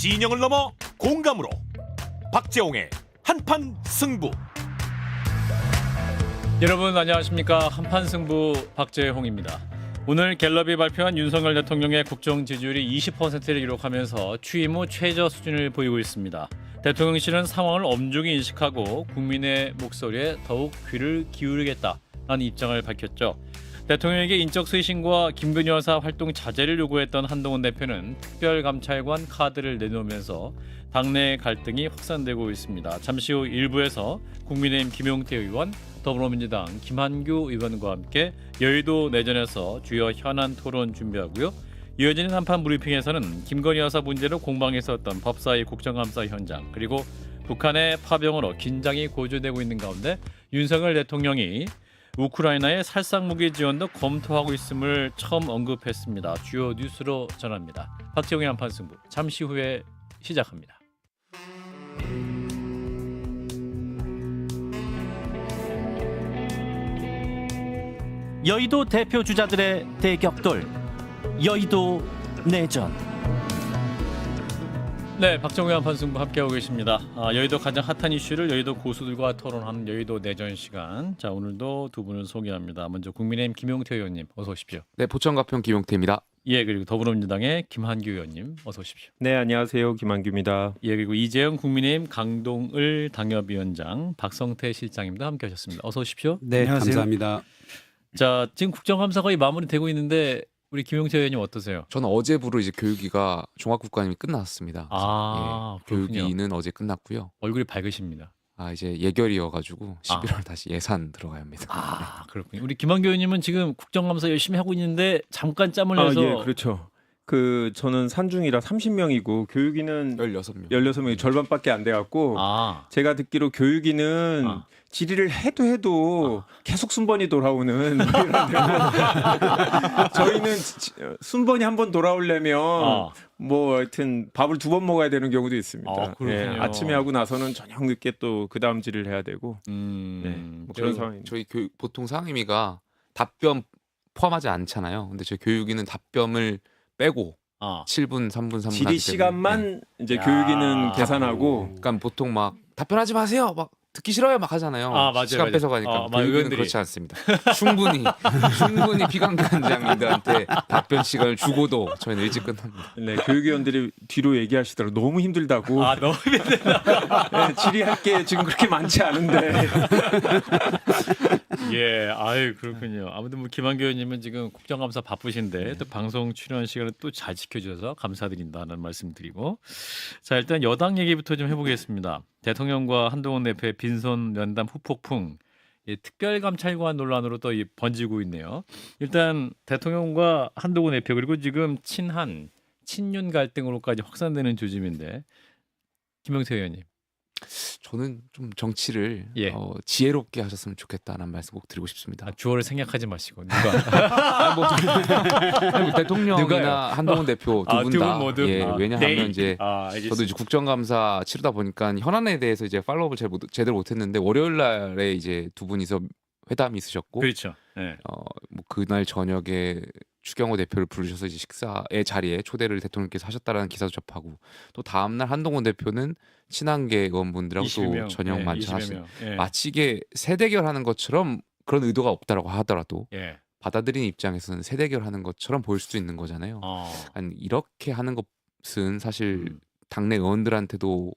진영을 넘어 공감으로 박재홍의 한판 승부. 여러분 안녕하십니까. 한판 승부 박재홍입니다. 오늘 갤럽이 발표한 윤석열 대통령의 국정 지지율이 20%를 기록하면서 취임 후 최저 수준을 보이고 있습니다. 대통령실은 상황을 엄중히 인식하고 국민의 목소리에 더욱 귀를 기울이겠다는 입장을 밝혔죠. 대통령에게 인적 쇄신과 김건희 여사 활동 자제를 요구했던 한동훈 대표는 특별감찰관 카드를 내놓으면서 당내 갈등이 확산되고 있습니다. 잠시 후 1부에서 국민의힘 김용태 의원, 더불어민주당 김한규 의원과 함께 여의도 내전에서 주요 현안 토론 준비하고요. 이어지는 한판 브리핑에서는 김건희 여사 문제로 공방에 있었던 법사위 국정감사 현장, 그리고 북한의 파병으로 긴장이 고조되고 있는 가운데 윤석열 대통령이 우크라이나의 살상무기 지원도 검토하고 있음을 처음 언급했습니다. 주요 뉴스로 전합니다. 박재홍의 한판 승부 잠시 후에 시작합니다. 여의도 대표 주자들의 대격돌, 여의도 내전. 네, 박정우의 한판 승부 함께하고 계십니다. 여의도 가장 핫한 이슈를 여의도 고수들과 토론하는 여의도 내전 시간. 자, 오늘도 두 분을 소개합니다. 먼저 국민의힘 김용태 의원님 어서 오십시오. 네, 보천가평 김용태입니다. 예, 그리고 더불어민주당의 김한규 의원님 어서 오십시오. 네, 안녕하세요. 김한규입니다. 예, 그리고 이재영 국민의힘 강동을 당협위원장, 박성태 실장님도 함께하셨습니다. 어서 오십시오. 네, 안녕하세요. 감사합니다. 자, 지금 국정감사 거의 마무리되고 있는데 우리 김용태 의원님 어떠세요? 저는 어제부로 이제 교육위가 종합국감이 끝났습니다. 그렇군요. 교육위는 어제 끝났고요. 얼굴이 밝으십니다. 이제 예결이어가지고 11월 다시 예산 들어가야 합니다. 그렇군요. 우리 김한규 의원님은 지금 국정감사 열심히 하고 있는데 잠깐 짬을 내서 예, 그렇죠. 저는 산중이라 30명이고 교육위는 16명. 16명이 절반밖에 안 돼 갖고 제가 듣기로 교육위는 질의를 해도 계속 순번이 돌아오는 저희는 순번이 한 번 돌아오려면 뭐 하여튼 밥을 2번 먹어야 되는 경우도 있습니다. 아침에 하고 나서는 저녁 늦게 또 그 다음 질의를 해야 되고 뭐 그런 상황입니다. 저희 보통 상임위가 답변 포함하지 않잖아요. 근데 저희 교육위는 답변을 빼고 7분, 3분, 3분 질의 시간만 이제 교육위는 계산하고. 그러니까 보통 막 답변하지 마세요. 막 듣기 싫어요 막 하잖아요. 맞아요, 시간 맞아요. 뺏어가니까. 교육위는 의원들이. 그렇지 않습니다. 충분히 비강위원장님들한테 답변 시간을 주고도 저희는 일찍 끝납니다. 네, 교육위원들이 뒤로 얘기하시더라고 너무 힘들다고. 너무 힘들다. 네, 질의할 게 지금 그렇게 많지 않은데. 예, 그렇군요. 아무튼 뭐 김한규 의원님은 지금 국정감사 바쁘신데 또 방송 출연 시간을 또 잘 지켜주셔서 감사드린다는 말씀드리고, 자, 일단 여당 얘기부터 좀 해보겠습니다. 대통령과 한동훈 대표의 빈손 면담 후폭풍, 특별감찰관 논란으로 또 번지고 있네요. 일단 대통령과 한동훈 대표, 그리고 지금 친윤 갈등으로까지 확산되는 조짐인데, 김용태 의원님. 저는 좀 정치를 예. 지혜롭게 하셨으면 좋겠다는 말씀 꼭 드리고 싶습니다. 주어를 생략하지 마시고 누가 뭐 대통령이나 누가요? 한동훈 대표 두 두 분 분 다. 모두? 왜냐하면 이제 알겠습니다. 저도 이제 국정감사 치르다 보니까 현안에 대해서 이제 팔로우를 제대로 못했는데 월요일 날에 이제 두 분이서 회담이 있으셨고, 그렇죠. 네. 뭐 그날 저녁에 추경호 대표를 부르셔서 이제 식사의 자리에 초대를 대통령께서 하셨다라는 기사도 접하고, 또 다음 날 한동훈 대표는 친한계 의원분들하고 또 20명, 저녁 예, 만찬하신 20여 명. 마치 이게 세대결하는 것처럼 그런 의도가 없다라고 하더라도 예. 받아들이는 입장에서는 세대결하는 것처럼 보일 수도 있는 거잖아요. 아니, 이렇게 하는 것은 사실 당내 의원들한테도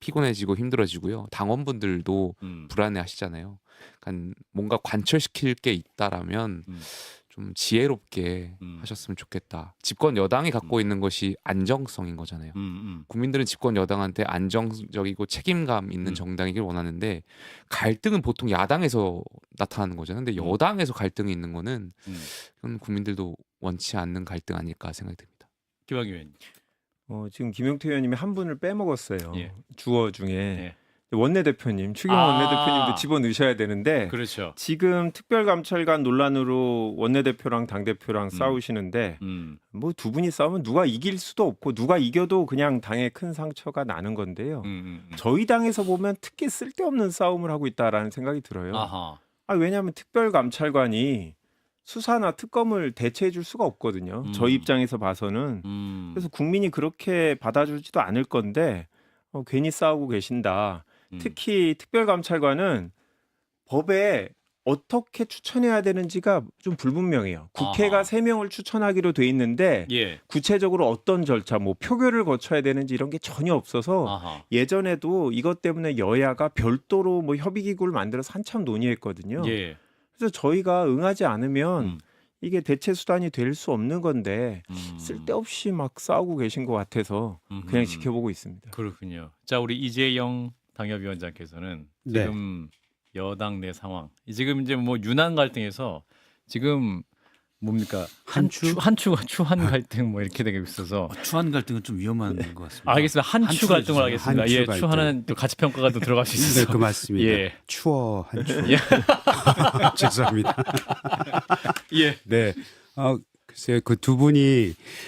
피곤해지고 힘들어지고요. 당원분들도 불안해하시잖아요. 그러니까 뭔가 관철시킬 게 있다라면 좀 지혜롭게 하셨으면 좋겠다. 집권 여당이 갖고 있는 것이 안정성인 거잖아요. 국민들은 집권 여당한테 안정적이고 책임감 있는 정당이길 원하는데, 갈등은 보통 야당에서 나타나는 거잖아요. 근데 여당에서 갈등이 있는 거는 그건 국민들도 원치 않는 갈등 아닐까 생각이 듭니다. 김학의 의원님. 지금 김용태 의원님이 한 분을 빼먹었어요. 예. 주어 중에. 원내대표님, 추경호 원내대표님도 집어넣으셔야 되는데, 그렇죠. 지금 특별감찰관 논란으로 원내대표랑 당대표랑 싸우시는데, 뭐 두 분이 싸우면 누가 이길 수도 없고 누가 이겨도 그냥 당에 큰 상처가 나는 건데요. 저희 당에서 보면 특히 쓸데없는 싸움을 하고 있다라는 생각이 들어요. 왜냐하면 특별감찰관이 수사나 특검을 대체해 줄 수가 없거든요. 저희 입장에서 봐서는. 그래서 국민이 그렇게 받아주지도 않을 건데 괜히 싸우고 계신다. 특히 특별감찰관은 법에 어떻게 추천해야 되는지가 좀 불분명해요. 국회가 아하. 3명을 추천하기로 돼 있는데 예. 구체적으로 어떤 절차, 뭐 표결을 거쳐야 되는지 이런 게 전혀 없어서 아하. 예전에도 이것 때문에 여야가 별도로 뭐 협의기구를 만들어서 한참 논의했거든요. 예. 그래서 저희가 응하지 않으면 음. 이게 대체 수단이 될 수 없는 건데 쓸데없이 막 싸우고 계신 것 같아서 그냥 지켜보고 있습니다. 그렇군요. 자, 우리 이재영 당협위원장께서는 네. 지금 여당 내 상황, 지금 이제 뭐 윤한 갈등에서 지금 뭡니까 추한 갈등 뭐 이렇게 되고 있어서 추한 갈등은 좀 위험한 것 같습니다. 알겠습니다. 한추 갈등을 해주세요. 하겠습니다. 한추 예, 갈등. 추하는 또 가치 평가가 또 들어갈 수 네, 있어서 그 맞습니다. 예. 추워 한추. 예. 죄송합니다. 예. 네. 글쎄요, 그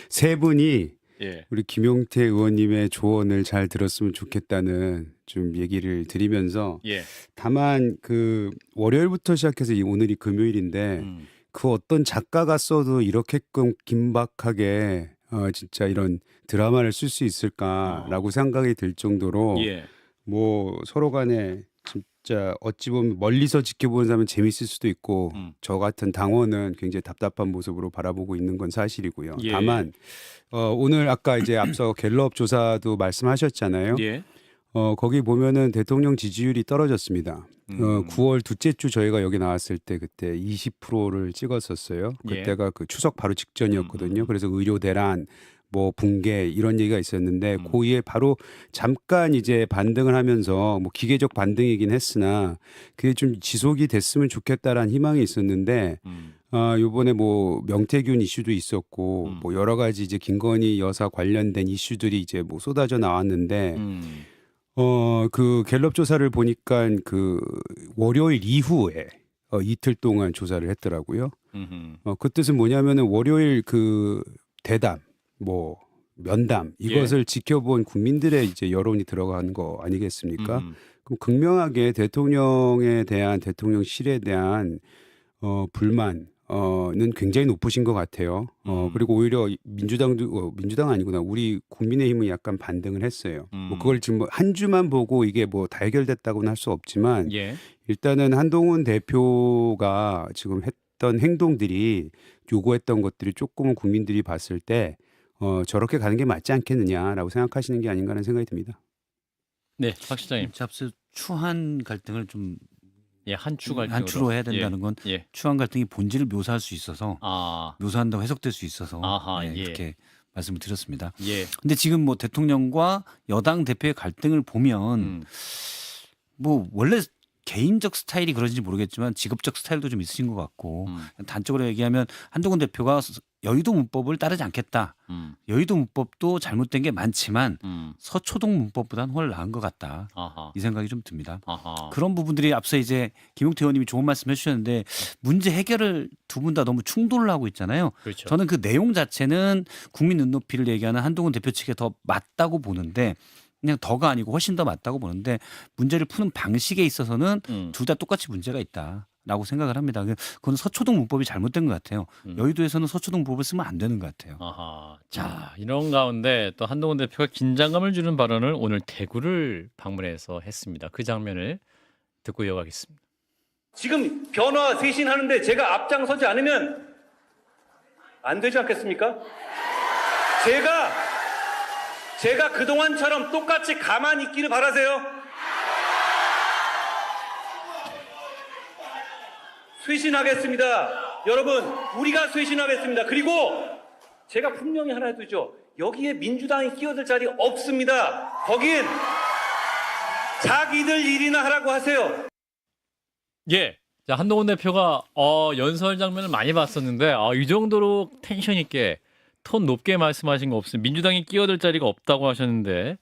세 분이 예. 우리 김용태 의원님의 조언을 잘 들었으면 좋겠다는 좀 얘기를 드리면서 예. 다만 그 월요일부터 시작해서 오늘이 금요일인데 그 어떤 작가가 써도 이렇게끔 긴박하게 진짜 이런 드라마를 쓸 수 있을까라고 생각이 들 정도로 예. 뭐 서로 간에 진짜 어찌 보면 멀리서 지켜보는 사람은 재밌을 수도 있고 저 같은 당원은 굉장히 답답한 모습으로 바라보고 있는 건 사실이고요. 예. 다만 오늘 아까 이제 앞서 갤럽 조사도 말씀하셨잖아요. 예. 거기 보면은 대통령 지지율이 떨어졌습니다. 9월 둘째 주 저희가 여기 나왔을 때 그때 20%를 찍었었어요. 예. 그때가 그 추석 바로 직전이었거든요. 그래서 의료 대란 뭐 붕괴 이런 얘기가 있었는데 고이에 바로 잠깐 이제 반등을 하면서 뭐 기계적 반등이긴 했으나 그게 좀 지속이 됐으면 좋겠다라는 희망이 있었는데 요번에 뭐 명태균 이슈도 있었고 뭐 여러 가지 이제 김건희 여사 관련된 이슈들이 이제 뭐 쏟아져 나왔는데 그 갤럽 조사를 보니까 그 월요일 이후에 이틀 동안 조사를 했더라고요. 그 뜻은 뭐냐면은 월요일 그 대담 뭐 면담 이것을 지켜본 국민들의 이제 여론이 들어간 거 아니겠습니까? 그럼 극명하게 대통령에 대한 대통령실에 대한 불만은 굉장히 높으신 것 같아요. 그리고 오히려 민주당도 민주당 아니구나 우리 국민의힘은 약간 반등을 했어요. 뭐 그걸 지금 한 주만 보고 이게 뭐 다 해결됐다고는 할 수 없지만 예. 일단은 한동훈 대표가 지금 했던 행동들이 요구했던 것들이 조금은 국민들이 봤을 때 저렇게 가는 게 맞지 않겠느냐라고 생각하시는 게 아닌가 하는 생각이 듭니다. 네, 박 시장님. 앞서 추한 갈등을 좀 예, 한추 갈등으로. 한추로 해야 된다는 건 예. 추한 갈등이 본질을 묘사할 수 있어서 묘사한다고 해석될 수 있어서 아하, 예. 그렇게 말씀을 드렸습니다. 예. 근데 지금 뭐 대통령과 여당 대표의 갈등을 보면 뭐 원래 개인적 스타일이 그런지 모르겠지만 직업적 스타일도 좀 있으신 것 같고 단적으로 얘기하면 한동훈 대표가 여의도 문법을 따르지 않겠다. 여의도 문법도 잘못된 게 많지만 서초동 문법보다는 훨씬 나은 것 같다. 아하. 이 생각이 좀 듭니다. 아하. 그런 부분들이 앞서 이제 김용태 의원님이 좋은 말씀 해주셨는데 문제 해결을 두 분 다 너무 충돌을 하고 있잖아요. 그렇죠. 저는 그 내용 자체는 국민 눈높이를 얘기하는 한동훈 대표 측에 더 맞다고 보는데 그냥 더가 아니고 훨씬 더 맞다고 보는데 문제를 푸는 방식에 있어서는 둘 다 똑같이 문제가 있다라고 생각을 합니다. 그건 서초동 문법이 잘못된 것 같아요. 여의도에서는 서초동 문법을 쓰면 안 되는 것 같아요. 아하. 자, 이런 가운데 또 한동훈 대표가 긴장감을 주는 발언을 오늘 대구를 방문해서 했습니다. 그 장면을 듣고 이어가겠습니다. 지금 변화 쇄신하는데 제가 앞장서지 않으면 안 되지 않겠습니까? 제가 그동안처럼 똑같이 가만히 있기를 바라세요. 쇄신하겠습니다. 여러분, 우리가 쇄신하겠습니다. 그리고 제가 분명히 하나 해두죠. 여기에 민주당이 끼어들 자리 없습니다. 거긴 자기들 일이나 하라고 하세요. 예. 자, 한동훈 대표가 연설 장면을 많이 봤었는데 이 정도로 텐션 있게 톤 높게 말씀하신 거 없습니다. 민주당이 끼어들 자리가 없다고 하셨는데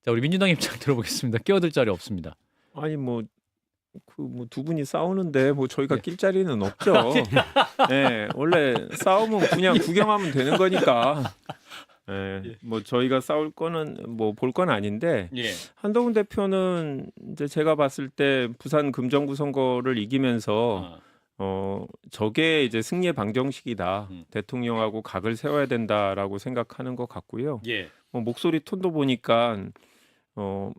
자, 우리 민주당 입장 들어보겠습니다. 끼어들 자리 없습니다. 아니 뭐 두 분이 싸우는데 뭐 저희가 예. 낄 자리는 없죠. 네, 원래 싸움은 그냥 구경하면 되는 거니까. 네, 뭐 저희가 싸울 거는 뭐 볼 건 아닌데 예. 한동훈 대표는 이제 제가 봤을 때 부산 금정구 선거를 이기면서 저게 이제 승리의 방정식이다. 대통령하고 각을 세워야 된다라고 생각하는 것 같고요. 예. 목소리 톤도 보니까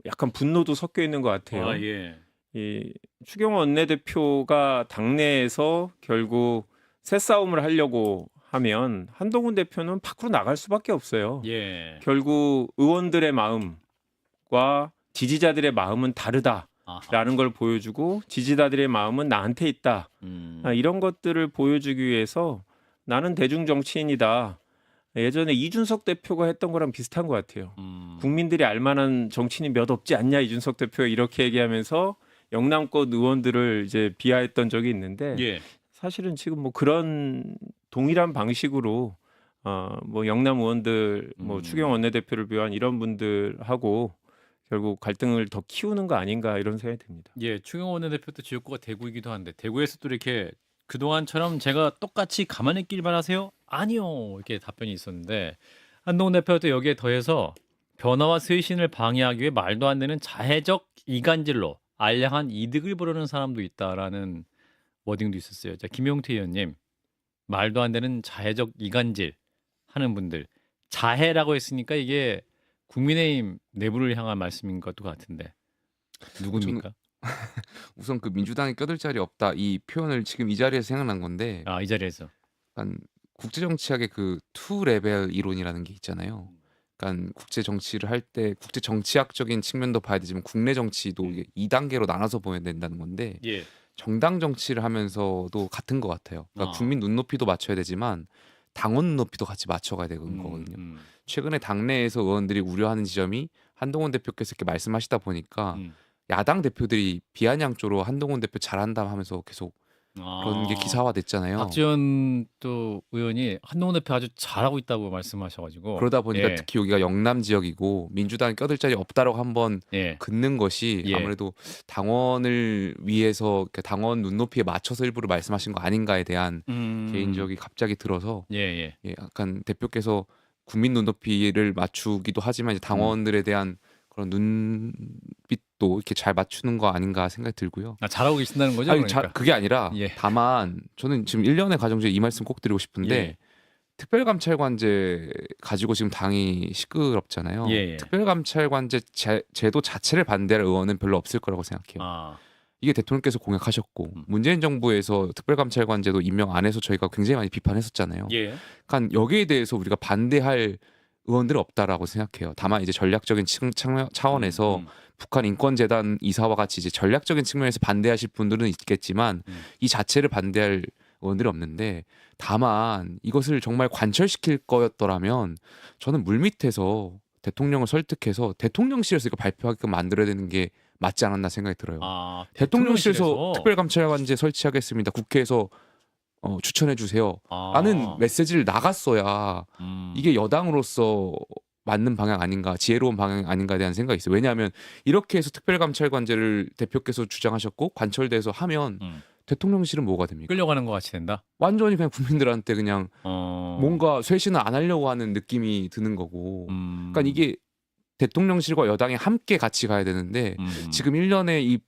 약간 분노도 섞여 있는 것 같아요. 아, 예. 이 추경호 원내대표가 당내에서 결국 새싸움을 하려고 하면 한동훈 대표는 밖으로 나갈 수밖에 없어요. 예. 결국 의원들의 마음과 지지자들의 마음은 다르다라는 아하. 걸 보여주고 지지자들의 마음은 나한테 있다. 이런 것들을 보여주기 위해서 나는 대중 정치인이다. 예전에 이준석 대표가 했던 거랑 비슷한 것 같아요. 국민들이 알만한 정치인이 몇 없지 않냐 이준석 대표가 이렇게 얘기하면서 영남권 의원들을 이제 비하했던 적이 있는데 예. 사실은 지금 뭐 그런 동일한 방식으로 뭐 영남 의원들 뭐 추경 원내대표를 비롯한 이런 분들하고 결국 갈등을 더 키우는 거 아닌가 이런 생각이 듭니다. 예, 추경호 원내대표도 지역구가 대구이기도 한데 대구에서 또 이렇게 그동안처럼 제가 똑같이 가만히 있기만 하세요? 아니요. 이렇게 답변이 있었는데 한동훈 대표도 여기에 더해서 변화와 쇄신을 방해하기 위해 말도 안 되는 자해적 이간질로 알량한 이득을 보려는 사람도 있다라는 워딩도 있었어요. 자, 김용태 의원님, 말도 안 되는 자해적 이간질 하는 분들, 자해라고 했으니까 이게 국민의힘 내부를 향한 말씀인 것도 같은데 누굽니까? 우선 그 민주당에 껴들 자리 없다 이 표현을 지금 이 자리에서 생각난 건데 아, 이 자리에서. 약간 국제 정치학의 그 투 레벨 이론이라는 게 있잖아요. 그러니까 국제 정치를 할 때 국제 정치학적인 측면도 봐야 되지만 국내 정치도 이게 2단계로 나눠서 보야 된다는 건데 예. 정당 정치를 하면서도 같은 것 같아요. 그러니까 국민 눈높이도 맞춰야 되지만 당원 눈높이도 같이 맞춰가야 되는 거거든요. 최근에 당내에서 의원들이 우려하는 지점이 한동훈 대표께서 이렇게 말씀하시다 보니까 야당 대표들이 비아냥조로 한동훈 대표 잘한다 하면서 계속 그런 게 기사화됐잖아요. 박지원 또 의원이 한동훈 대표 아주 잘하고 있다고 말씀하셔가지고 그러다 보니까 예. 특히 여기가 영남 지역이고 민주당이 껴들 자리 없다라고 한번 예. 긋는 것이 예. 아무래도 당원을 위해서 당원 눈높이에 맞춰서 일부러 말씀하신 거 아닌가에 대한 개인적이 갑자기 들어서 예, 예. 예, 약간 대표께서 국민 눈높이를 맞추기도 하지만 이제 당원들에 대한 그런 눈빛도 이렇게 잘 맞추는 거 아닌가 생각이 들고요. 아, 잘하고 계신다는 거죠? 아니, 그러니까. 그게 아니라 예. 다만 저는 지금 1년의 과정 중에 이 말씀 꼭 드리고 싶은데 예. 특별감찰관제 가지고 지금 당이 시끄럽잖아요. 예, 예. 특별감찰관제 제도 자체를 반대할 의원은 별로 없을 거라고 생각해요. 아, 이게 대통령께서 공약하셨고 문재인 정부에서 특별감찰관제도 임명 안 해서 저희가 굉장히 많이 비판했었잖아요. 예. 그러니까 여기에 대해서 우리가 반대할 의원들은 없다라고 생각해요. 다만 이제 전략적인 차원에서 북한 인권재단 이사와 같이 이제 전략적인 측면에서 반대하실 분들은 있겠지만 이 자체를 반대할 의원들이 없는데 다만 이것을 정말 관철시킬 거였더라면 저는 물밑에서 대통령을 설득해서 대통령실에서 이거 발표하게끔 만들어야 되는 게 맞지 않았나 생각이 들어요. 아, 대통령실에서 특별감찰관제 설치하겠습니다. 국회에서 추천해 주세요. 라는 메시지를 나갔어야 이게 여당으로서 맞는 방향 아닌가, 지혜로운 방향 아닌가에 대한 생각이 있어요. 왜냐하면 이렇게 해서 특별감찰관제를 대표께서 주장하셨고 관철돼서 하면 대통령실은 뭐가 됩니까? 끌려가는 것 같이 된다. 완전히 그냥 국민들한테 그냥 뭔가 쇄신을 안 하려고 하는 느낌이 드는 거고. 그러니까 이게 대통령실과 여당이 함께 같이 가야 되는데 지금 1년에 이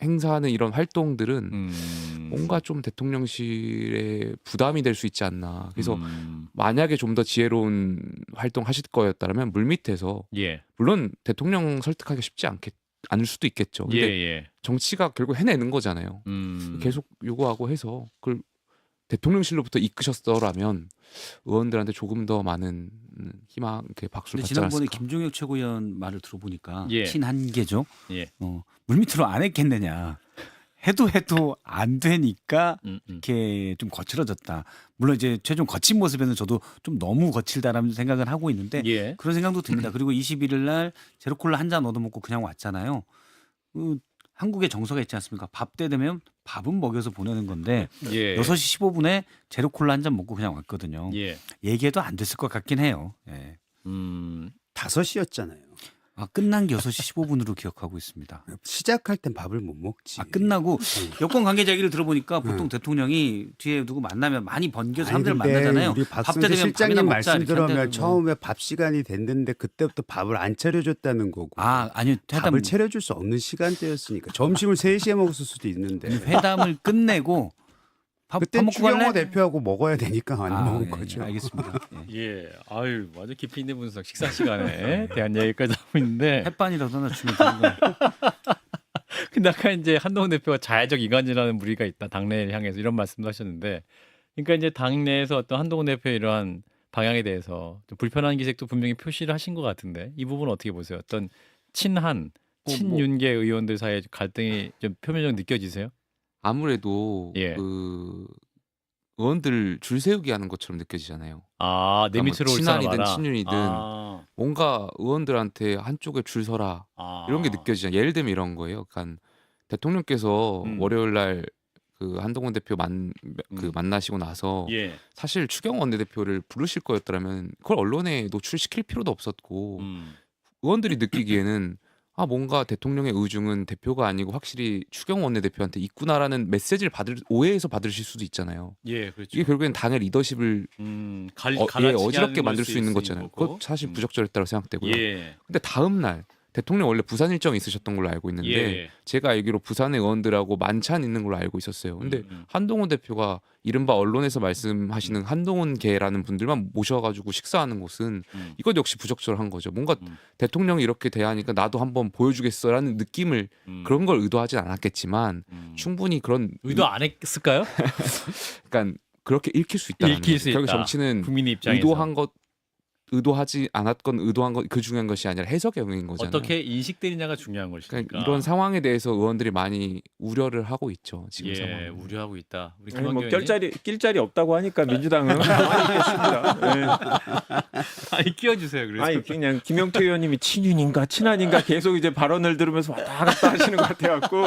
행사하는 이런 활동들은 뭔가 좀 대통령실에 부담이 될 수 있지 않나. 그래서 만약에 좀 더 지혜로운 활동 하실 거였다면 물밑에서 예. 물론 대통령 설득하기 쉽지 않을 수도 있겠죠. 근데 예. 정치가 결국 해내는 거잖아요. 계속 요구하고 해서 그걸 대통령실로부터 이끄셨더라면 의원들한테 조금 더 많은 희망, 박수를 받지 지난번에 않았을까. 김종혁 최고위원 말을 들어보니까 예. 친한계죠. 예. 물밑으로 안 했겠느냐. 해도 안 되니까 음. 이렇게 좀 거칠어졌다. 물론 이제 최종 거친 모습에는 저도 좀 너무 거칠다라는 생각을 하고 있는데 예. 그런 생각도 듭니다. 그리고 21일 날 제로콜라 한 잔 얻어먹고 그냥 왔잖아요. 한국의 정서가 있지 않습니까? 밥 때 되면 밥은 먹여서 보내는 건데 예. 6시 15분에 제로콜라 한 잔 먹고 그냥 왔거든요. 예. 얘기해도 안 됐을 것 같긴 해요. 예. 5시였잖아요. 끝난 게 6시 15분으로 기억하고 있습니다. 시작할 땐 밥을 못 먹지. 끝나고 여권 관계자 얘기를 들어보니까 보통 대통령이 뒤에 누구 만나면 많이 번겨서 사람들 근데 만나잖아요. 우리 밥 박승재 때 되면 실장님 밥이나 말씀 먹자 이렇게 들으면 한다는 거. 처음에 밥 시간이 됐는데 그때부터 밥을 안 차려줬다는 거고. 아니요. 밥을 차려줄 수 없는 시간대였으니까 점심을 3시에 먹었을 수도 있는데. 회담을 끝내고 밥 그때 먹고 추경호 갈래? 대표하고 먹어야 되니까 안 먹은 예, 거죠. 알겠습니다. 예. 예, 아유, 아주 깊이 있는 분석. 식사 시간에 대한 얘기까지 하고 있는데, 햇반이라도 하나 주면 되는 거예요. 근데 아까 이제 한동훈 대표가 자해적 이간질하는 무리가 있다, 당내를 향해서 이런 말씀도 하셨는데, 그러니까 이제 당내에서 어떤 한동훈 대표의 이러한 방향에 대해서 좀 불편한 기색도 분명히 표시를 하신 것 같은데, 이 부분은 어떻게 보세요? 어떤 친한, 친윤계 의원들 사이에 갈등이 좀 표면적으로 느껴지세요? 아무래도 예. 그 의원들 줄 세우기 하는 것처럼 느껴지잖아요. 아, 내 그러니까 뭐 밑으로 올 사람 친한이든 와라. 친윤이든 아, 뭔가 의원들한테 한쪽에 줄 서라 이런 게 느껴지잖아요. 예를 들면 이런 거예요. 그러니까 대통령께서 월요일 날 그 한동훈 대표 만나시고 나서 예. 사실 추경호 원내대표를 부르실 거였더라면 그걸 언론에 노출시킬 필요도 없었고 의원들이 느끼기에는 아 뭔가 대통령의 의중은 대표가 아니고 확실히 추경호 원내대표한테 있구나라는 메시지를 오해해서 받으실 수도 있잖아요. 예, 그렇죠. 이게 결국엔 당의 리더십을 어지럽게 만들 수 있는 거잖아요. 그것 사실 부적절했다고 생각되고요. 예. 근데 다음 날 대통령 원래 부산 일정이 있으셨던 걸로 알고 있는데 예. 제가 알기로 부산의 의원들하고 만찬 있는 걸로 알고 있었어요. 근데 한동훈 대표가 이른바 언론에서 말씀하시는 한동훈계라는 분들만 모셔가지고 식사하는 곳은 이것 역시 부적절한 거죠. 뭔가 대통령이 이렇게 대하니까 나도 한번 보여주겠어라는 느낌을 그런 걸 의도하진 않았겠지만 충분히 그런 의도 안 했을까요? 그러니까 그렇게 읽힐 수 있다는 읽힐 거죠. 수 결국 있다. 정치는 국민의 입장에서 의도하지 않았건 의도한 것 그 중요한 것이 아니라 해석의 영역인 거잖아요. 어떻게 인식되느냐가 중요한 것이니까. 그러니까 이런 상황에 대해서 의원들이 많이 우려를 하고 있죠. 지금 예, 상황. 우려하고 있다. 우리 아니, 뭐 김한규 낄 자리 없다고 하니까 민주당은 가만히 있겠습니다. 예. 아니 끼워주세요. 그래서 아니 그냥 김영태 의원님이 친윤인가 친한인가 계속 이제 발언을 들으면서 왔다 갔다 하시는 것 같아갖고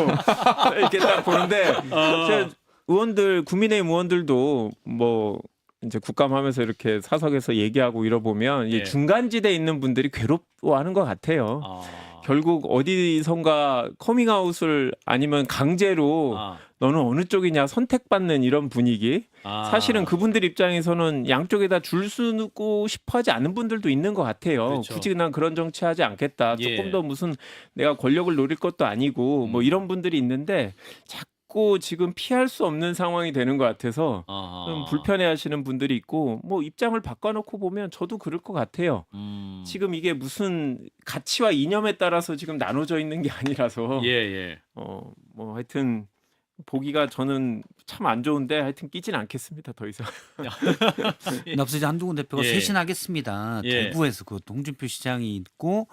이렇게 딱 보는데 제가 의원들 국민의힘 의원들도 뭐 이제 국감하면서 이렇게 사석에서 얘기하고 이러보면 예. 이 중간지대에 있는 분들이 괴롭워하는 것 같아요. 결국 어디선가 커밍아웃을 아니면 강제로 너는 어느 쪽이냐 선택받는 이런 분위기. 사실은 그분들 입장에서는 양쪽에다 줄 서고 싶어하지 않은 분들도 있는 것 같아요. 그렇죠. 굳이 난 그런 정치하지 않겠다. 예. 조금 더 무슨 내가 권력을 노릴 것도 아니고 뭐 이런 분들이 있는데 자꾸 지금 피할 수 없는 상황이 되는 것 같아서 좀 불편해하시는 분들이 있고 뭐 입장을 바꿔놓고 보면 저도 그럴 것 같아요. 지금 이게 무슨 가치와 이념에 따라서 지금 나눠져 있는 게 아니라서 예. 뭐 하여튼 보기가 저는 참 안 좋은데 하여튼 끼진 않겠습니다 더 이상. 근데 앞서 이제 한동훈 대표가 예. 쇄신하겠습니다. 예. 대구에서 그 홍준표 시장이 있고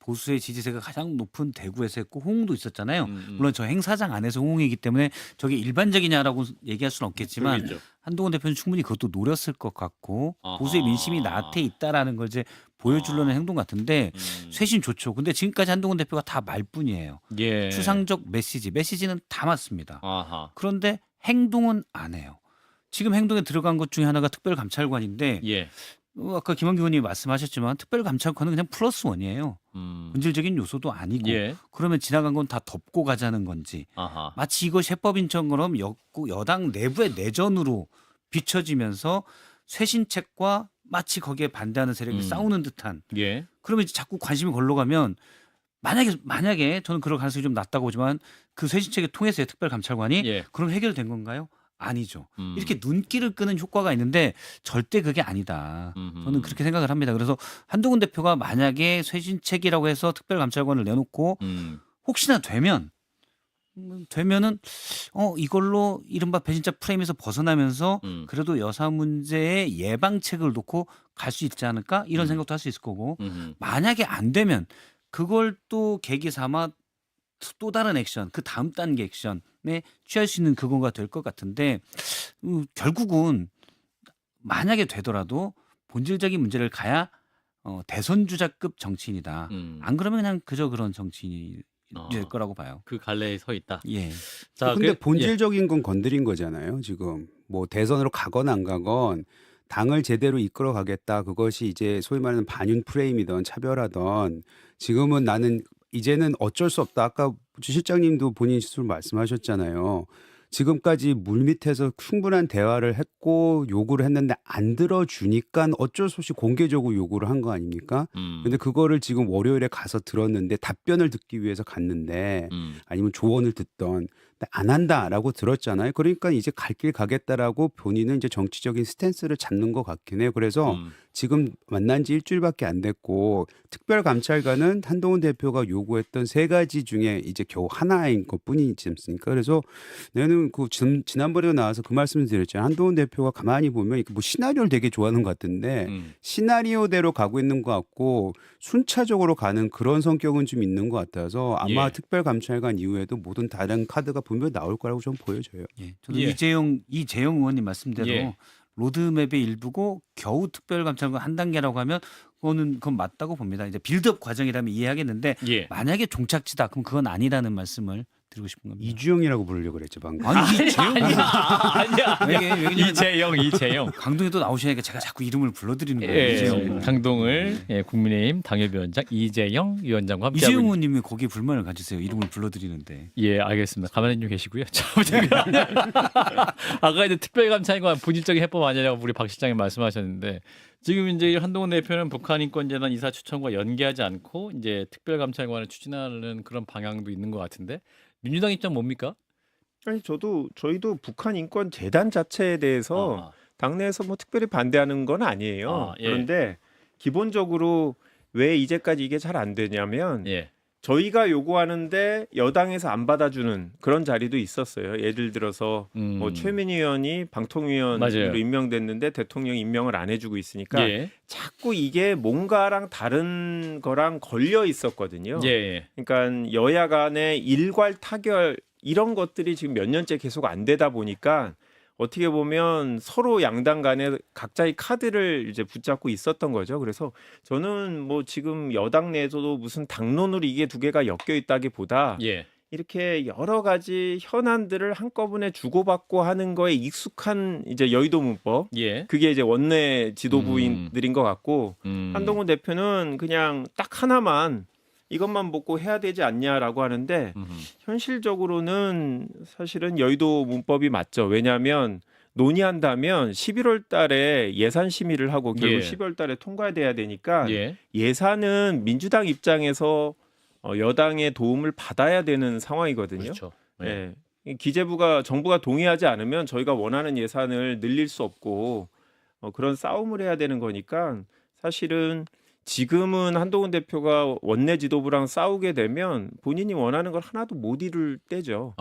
보수의 지지세가 가장 높은 대구에서 했고 호응도 있었잖아요. 물론 저 행사장 안에서 호응이기 때문에 저게 일반적이냐라고 얘기할 수는 없겠지만 그러겠죠. 한동훈 대표는 충분히 그것도 노렸을 것 같고 아하. 보수의 민심이 나한테 있다라는 걸 이제 보여주려는 행동 같은데 쇄신 좋죠. 근데 지금까지 한동훈 대표가 다 말뿐이에요. 예. 추상적 메시지는 다 맞습니다. 아하. 그런데 행동은 안 해요. 지금 행동에 들어간 것 중에 하나가 특별감찰관인데 예. 아까 김한규 의원님이 말씀하셨지만 특별감찰관은 그냥 플러스 원이에요. 본질적인 요소도 아니고 예. 그러면 지나간 건 다 덮고 가자는 건지 아하. 마치 이거 해법인처럼 여당 내부의 내전으로 비춰지면서 쇄신책과 마치 거기에 반대하는 세력이 싸우는 듯한 예. 그러면 이제 자꾸 관심이 걸러 가면 만약에 저는 그럴 가능성이 좀 낮다고 보지만 그 쇄신책을 통해서의 특별감찰관이 예. 그럼 해결된 건가요? 아니죠. 이렇게 눈길을 끄는 효과가 있는데 절대 그게 아니다. 저는 그렇게 생각을 합니다. 그래서 한동훈 대표가 만약에 쇄신책이라고 해서 특별감찰관을 내놓고 혹시나 되면은 이걸로 이른바 배신자 프레임에서 벗어나면서 그래도 여사 문제의 예방책을 놓고 갈 수 있지 않을까 이런 생각도 할 수 있을 거고 만약에 안 되면 그걸 또 계기 삼아 또 다른 액션, 그 다음 단계 액션에 취할 수 있는 그거가 될 것 같은데 결국은 만약에 되더라도 본질적인 문제를 가야 대선 주자급 정치인이다. 안 그러면 그냥 그저 그런 정치인이 될 거라고 봐요. 그 갈래에 서 있다. 예. 자, 근데 본질적인 건 건드린 거잖아요. 지금 뭐 대선으로 가건 안 가건 당을 제대로 이끌어 가겠다. 그것이 이제 소위 말하는 반윤 프레임이던 차별하던 지금은 나는 이제는 어쩔 수 없다. 아까 주 실장님도 본인 스스로 말씀하셨잖아요. 지금까지 물밑에서 충분한 대화를 했고 요구를 했는데 안 들어주니까 어쩔 수 없이 공개적으로 요구를 한 거 아닙니까? 근데 그거를 지금 월요일에 가서 들었는데 답변을 듣기 위해서 갔는데 아니면 조언을 듣던 안 한다라고 들었잖아요. 그러니까 이제 갈 길 가겠다라고 본인은 이제 정치적인 스탠스를 잡는 것 같긴 해요. 그래서 지금 만난 지 일주일밖에 안 됐고 특별감찰관은 한동훈 대표가 요구했던 3가지 중에 이제 겨우 하나인 것뿐이지 않습니까? 그래서 내는 그 지난번에도 나와서 그 말씀을 드렸잖아요. 한동훈 대표가 가만히 보면 뭐 시나리오를 되게 좋아하는 것 같은데 시나리오대로 가고 있는 것 같고 순차적으로 가는 그런 성격은 좀 있는 것 같아서 아마 예. 특별감찰관 이후에도 모든 다른 카드가 분명히 나올 거라고 좀 보여져요. 예. 저도 예. 이재용 의원님 말씀대로 예. 로드맵의 일부고 겨우 특별감찰관 한 단계라고 하면 그건 맞다고 봅니다. 이제 빌드업 과정이라면 이해하겠는데 예. 만약에 종착지다 그럼 그건 아니라는 말씀을 드리고 싶은 겁니다. 이주영이라고 부르려고 그랬죠 방금. 아니 이재용 아니야. 왜냐면 이재용. 강동에도 나오시니까 제가 자꾸 이름을 불러드리는 거예요. 예, 이재용. 강동을 국민의힘 당협위원장 이재영 위원장과 함께 이재용 하고 의원님이 거기에 불만을 가지세요. 이름을 불러드리는데. 예, 알겠습니다. 가만히 좀 계시고요. 아까 이제 특별감찰관 본질적인 해법 아니냐고 우리 박 실장님 말씀하셨는데 지금 이제 한동훈 대표는 북한 인권재단 이사 추천과 연계하지 않고 이제 특별감찰관을 추진하는 그런 방향도 있는 것 같은데 민주당 입장 뭡니까? 아니 저희도 북한 인권 재단 자체에 대해서 당내에서 뭐 특별히 반대하는 건 아니에요. 예. 그런데 기본적으로 왜 이제까지 이게 잘 안 되냐면 예. 저희가 요구하는데 여당에서 안 받아주는 그런 자리도 있었어요. 예를 들어서 뭐 최민희 의원이 방통위원으로 맞아요. 임명됐는데 대통령이 임명을 안 해주고 있으니까 예. 자꾸 이게 뭔가랑 다른 거랑 걸려 있었거든요. 예. 그러니까 여야 간의 일괄 타결 이런 것들이 지금 몇 년째 계속 안 되다 보니까 어떻게 보면 서로 양당 간에 각자의 카드를 이제 붙잡고 있었던 거죠. 그래서 저는 뭐 지금 여당 내에서도 무슨 당론으로 이게 두 개가 엮여 있다기보다 예. 이렇게 여러 가지 현안들을 한꺼번에 주고받고 하는 거에 익숙한 이제 여의도 문법 예. 그게 이제 원내 지도부인들인 것 같고 한동훈 대표는 그냥 딱 하나만 이것만 보고 해야 되지 않냐라고 하는데 현실적으로는 사실은 여의도 문법이 맞죠. 왜냐하면 논의한다면 11월 달에 예산 심의를 하고 결국 예. 12월 달에 통과돼야 되니까 예. 예산은 민주당 입장에서 여당의 도움을 받아야 되는 상황이거든요. 그렇죠. 예. 정부가 동의하지 않으면 저희가 원하는 예산을 늘릴 수 없고 그런 싸움을 해야 되는 거니까 사실은 지금은 한동훈 대표가 원내 지도부랑 싸우게 되면 본인이 원하는 걸 하나도 못 이룰 때죠.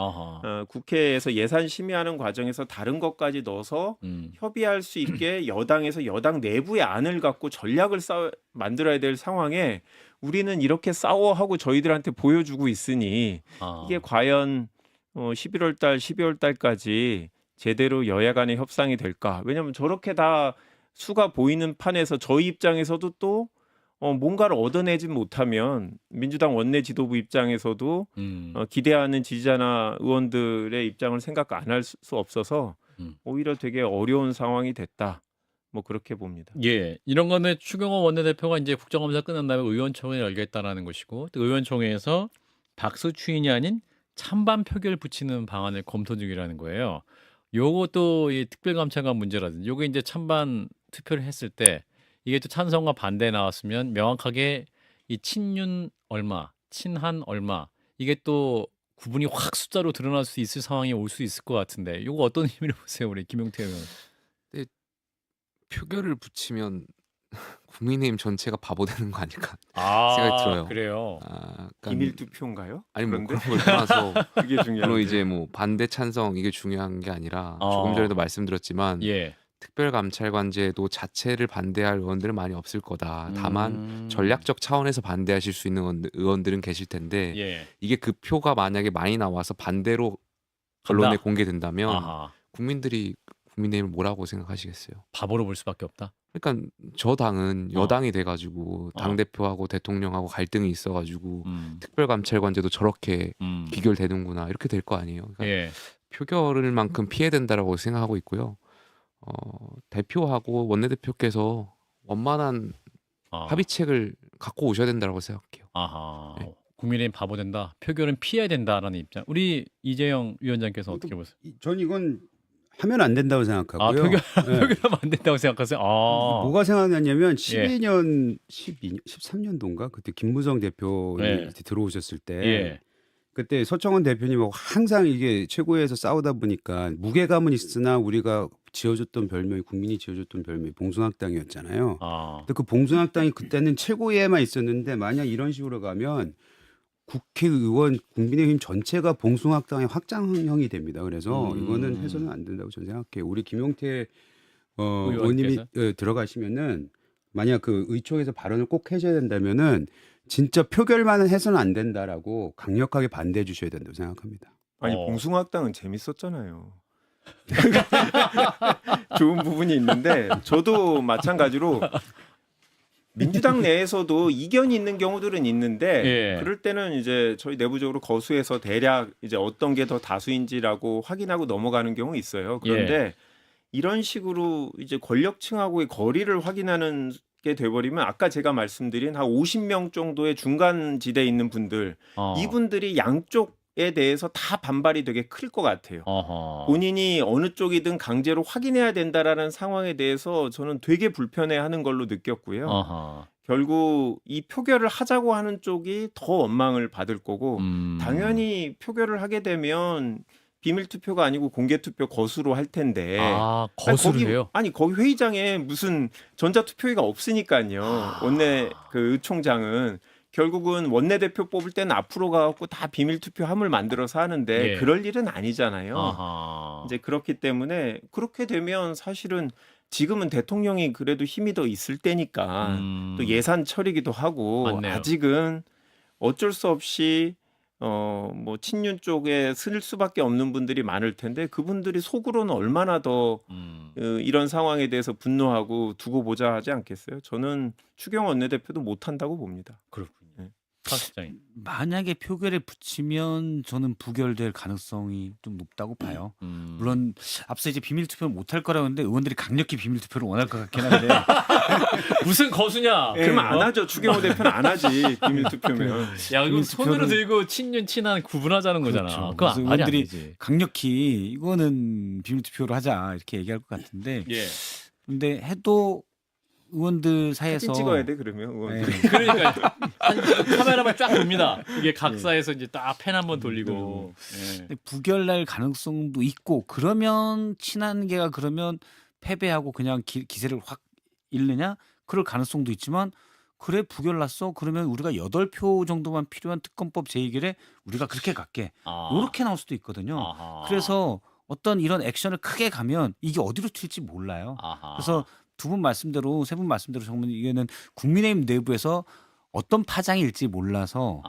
국회에서 예산 심의하는 과정에서 다른 것까지 넣어서 협의할 수 있게 여당에서 여당 내부의 안을 갖고 전략을 만들어야 될 상황에 우리는 이렇게 싸워하고 저희들한테 보여주고 있으니 이게 과연 11월 달, 12월 달까지 제대로 여야 간의 협상이 될까? 왜냐하면 저렇게 다 수가 보이는 판에서 저희 입장에서도 또 뭔가를 얻어내지 못하면 민주당 원내 지도부 입장에서도 기대하는 지지자나 의원들의 입장을 생각 안 할 수 없어서 오히려 되게 어려운 상황이 됐다. 뭐 그렇게 봅니다. 예, 이런 거는 추경호 원내대표가 이제 국정감사 끝난 다음에 의원총회를 열겠다라는 것이고 또 의원총회에서 박수 추인이 아닌 찬반 표결 붙이는 방안을 검토 중이라는 거예요. 요것도 이 특별감찰관 문제라든지 요게 이제 찬반 투표를 했을 때 이게 또 찬성과 반대 나왔으면 명확하게 이 친윤 얼마, 친한 얼마 이게 또 구분이 확 숫자로 드러날 수 있을 상황이 올 수 있을 것 같은데 이거 어떤 의미로 보세요, 우리 김용태 의원? 표결을 붙이면 국민의힘 전체가 바보 되는 거 아닐까 아, 생각이 들어요. 그래요. 약간 비밀 투표인가요? 아니 뭐 그런데? 그런 걸 떠나서 그게 물론 중요한데. 이제 뭐 반대 찬성 이게 중요한 게 아니라 조금 전에도 말씀드렸지만 예. 특별감찰관제도 자체를 반대할 의원들은 많이 없을 거다. 다만 전략적 차원에서 반대하실 수 있는 의원들은 계실 텐데 예. 이게 그 표가 만약에 많이 나와서 반대로 언론에 간다? 공개된다면 아하. 국민들이 국민의힘을 뭐라고 생각하시겠어요? 바보로 볼 수밖에 없다. 그러니까 저 당은 여당이 돼가지고 당 대표하고 대통령하고 갈등이 있어가지고 특별감찰관제도 저렇게 비결되는구나 이렇게 될 거 아니에요. 그러니까 예. 표결만큼 피해된다라고 생각하고 있고요. 대표하고 원내대표께서 원만한 합의책을 갖고 오셔야 된다고 생각해요. 아하. 네. 국민의힘 바보 된다. 표결은 피해야 된다라는 입장. 우리 이재영 위원장께서 어떻게 보세요? 전 이건 하면 안 된다고 생각하고요. 표결하면 안 된다고 생각하세요? 뭐가 생각나냐면 예. 13년도인가 그때 김무성 대표님 예. 들어오셨을 때 예. 그때 서청원 대표님하고 항상 이게 최고위에서 싸우다 보니까 무게감은 있으나 우리가 지어줬던 별명이 국민이 지어줬던 별명이 봉숭아학당이었잖아요. 근데 그 봉숭아학당이 그때는 최고위에만 있었는데 만약 이런 식으로 가면 국회의원 국민의힘 전체가 봉숭아학당의 확장형이 됩니다. 그래서 이거는 해서는 안 된다고 저는 생각해요. 우리 김용태 의원님이 들어가시면은 만약 그 의총에서 발언을 꼭 해줘야 된다면은 진짜 표결만은 해서는 안 된다라고 강력하게 반대해 주셔야 된다고 생각합니다. 아니 봉숭아학당은 재밌었잖아요. 좋은 부분이 있는데 저도 마찬가지로 민주당 내에서도 이견이 있는 경우들은 있는데 예. 그럴 때는 이제 저희 내부적으로 거수해서 대략 이제 어떤 게 더 다수인지라고 확인하고 넘어가는 경우 있어요. 그런데 이런 식으로 이제 권력층하고의 거리를 확인하는 게 돼버리면 아까 제가 말씀드린 한 50명 정도의 중간 지대에 있는 분들 이분들이 양쪽에 대해서 다 반발이 되게 클 것 같아요. 본인이 어느 쪽이든 강제로 확인해야 된다라는 상황에 대해서 저는 되게 불편해하는 걸로 느꼈고요. 결국 이 표결을 하자고 하는 쪽이 더 원망을 받을 거고 당연히 표결을 하게 되면 비밀 투표가 아니고 공개 투표 거수로 할 텐데. 거수를 해요? 거기 회의장에 무슨 전자 투표기가 없으니까요. 원내 그 총장은 결국은 원내대표 뽑을 때는 앞으로 가갖고 다 비밀 투표함을 만들어서 하는데 그럴 일은 아니잖아요. 이제 그렇기 때문에 그렇게 되면 사실은 지금은 대통령이 그래도 힘이 더 있을 때니까 또 예산 처리기도 하고 맞네요. 아직은 어쩔 수 없이 뭐 친윤 쪽에 쓸 수밖에 없는 분들이 많을 텐데 그분들이 속으로는 얼마나 더 이런 상황에 대해서 분노하고 두고 보자 하지 않겠어요? 저는 추경호 원내대표도 못한다고 봅니다. 그렇군요. 박 실장님. 만약에 표결에 붙이면 저는 부결될 가능성이 좀 높다고 봐요. 물론 앞서 이제 비밀 투표를 못할 거라고 했는데 의원들이 강력히 비밀 투표를 원할 것 같긴 한데 무슨 거수냐? 그러면 안 하죠. 추경호 대표는 안 하지. 비밀 투표면. 야, 이거 비밀 손으로 투표는- 들고 친윤 친한 구분하자는 거잖아. 그렇죠. 그거 그래서 말이 안 의원들이 되지. 강력히 이거는 비밀 투표로 하자 이렇게 얘기할 것 같은데 예. 근데 해도 의원들 사이에서 사진 찍어야 돼 그러면 의원들. 네. 그러니까 카메라만 쫙 돕니다. 이게 각사에서 이제 딱 펜 한번 돌리고. 예. 근데 부결날 가능성도 있고 그러면 친한계가 그러면 패배하고 그냥 기세를 확 잃느냐 그럴 가능성도 있지만 그래 부결났어 그러면 우리가 8표 정도만 필요한 특검법 재의결에 우리가 그렇게 갈게 이렇게 나올 수도 있거든요. 그래서 어떤 이런 액션을 크게 가면 이게 어디로 튈지 몰라요. 그래서 두 분 말씀대로 세 분 말씀대로 정말 이게는 국민의힘 내부에서 어떤 파장일지 몰라서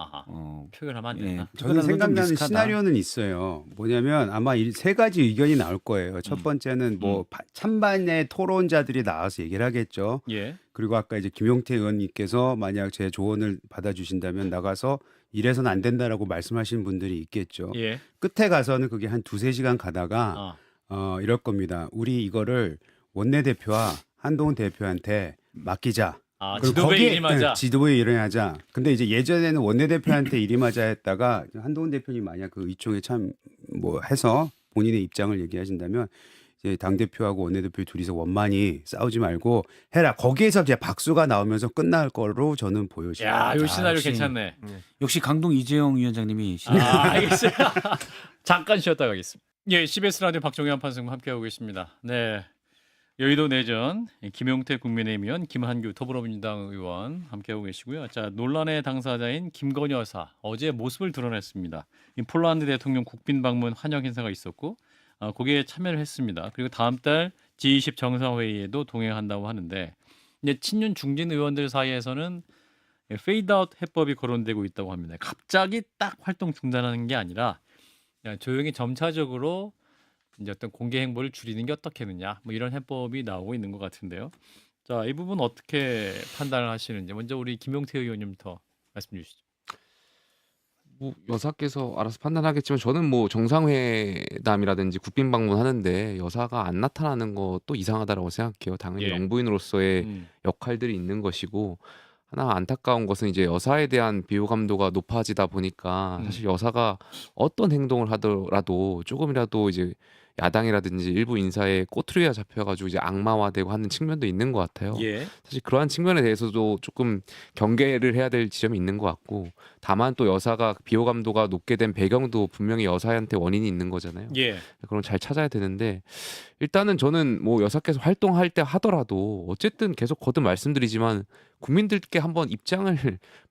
표결하면 안 예, 된다. 저는 표결하는 건좀 생각나는 리스크하다. 시나리오는 있어요. 뭐냐면 아마 세 가지 의견이 나올 거예요. 첫 번째는 뭐 찬반의 토론자들이 나와서 얘기를 하겠죠. 예. 그리고 아까 이제 김용태 의원님께서 만약 제 조언을 받아주신다면 나가서 이래서는 안 된다라고 말씀하시는 분들이 있겠죠. 예. 끝에 가서는 그게 한 2-3시간 가다가 이럴 겁니다. 우리 이거를 원내대표와 한동훈 대표한테 맡기자. 그리고 지도부에 거기에, 일임하자. 네, 지도부에 일임하자. 근데 이제 예전에는 원내대표한테 일임하자 했다가 한동훈 대표님 만약 그 의총에 참 뭐 해서 본인의 입장을 얘기하신다면 이제 당 대표하고 원내대표 둘이서 원만히 싸우지 말고 해라. 거기에서 이제 박수가 나오면서 끝날 거로 저는 보여집니다. 야, 요 시나리오 역시. 괜찮네. 역시 강동 이재용 위원장님이 알겠어요. 잠깐 쉬었다 가겠습니다. 예, CBS 라디오 박종현 한판승부 함께하고 계십니다. 네. 여의도 내전 김용태 국민의힘 의원, 김한규 더불어민주당 의원 함께하고 계시고요. 자, 논란의 당사자인 김건희 여사 어제 모습을 드러냈습니다. 폴란드 대통령 국빈 방문 환영 행사가 있었고 거기에 참여를 했습니다. 그리고 다음 달 G20 정상회의에도 동행한다고 하는데 이제 친윤 중진 의원들 사이에서는 페이드아웃 해법이 거론되고 있다고 합니다. 갑자기 딱 활동 중단하는 게 아니라 그냥 조용히 점차적으로 이제 어떤 공개 행보를 줄이는 게 어떻겠느냐 뭐 이런 해법이 나오고 있는 것 같은데요. 자, 이 부분 어떻게 판단을 하시는지 먼저 우리 김용태 의원님부터 말씀 주시죠. 뭐 여사께서 알아서 판단하겠지만 저는 뭐 정상회담이라든지 국빈 방문하는데 여사가 안 나타나는 것도 이상하다라고 생각해요. 당연히 예. 영부인으로서의 역할들이 있는 것이고 하나 안타까운 것은 이제 여사에 대한 비호감도가 높아지다 보니까 사실 여사가 어떤 행동을 하더라도 조금이라도 이제 야당이라든지 일부 인사에 꼬투리가 잡혀가지고 이제 악마화되고 하는 측면도 있는 것 같아요. 예. 사실 그러한 측면에 대해서도 조금 경계를 해야 될 지점이 있는 것 같고, 다만 또 여사가 비호감도가 높게 된 배경도 분명히 여사한테 원인이 있는 거잖아요. 예. 그럼 잘 찾아야 되는데, 일단은 저는 뭐 여사께서 활동할 때 하더라도 어쨌든 계속 거듭 말씀드리지만 국민들께 한번 입장을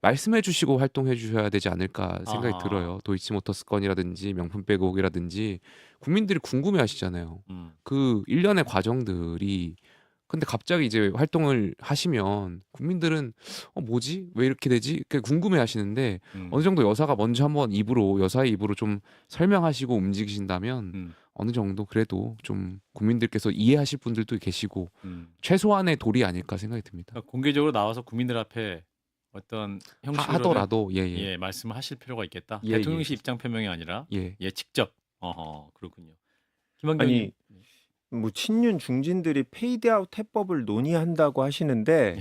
말씀해 주시고 활동해 주셔야 되지 않을까 생각이 아하. 들어요. 도이치모터스 건이라든지 명품백 의혹이라든지 국민들이 궁금해 하시잖아요. 그 일련의 과정들이. 근데 갑자기 이제 활동을 하시면 국민들은 뭐지? 왜 이렇게 되지? 이렇게 궁금해 하시는데 어느 정도 여사가 먼저 한번 여사의 입으로 좀 설명하시고 움직이신다면 어느 정도 그래도 좀 국민들께서 이해하실 분들도 계시고 최소한의 도리 아닐까 생각이 듭니다. 그러니까 공개적으로 나와서 국민들 앞에 어떤 형식으로 하더라도 예, 말씀을 하실 필요가 있겠다. 예, 대통령실 입장 표명이 아니라 예. 직접. 그렇군요. 김한경님. 아니 뭐 친윤 중진들이 페이드아웃 해법을 논의한다고 하시는데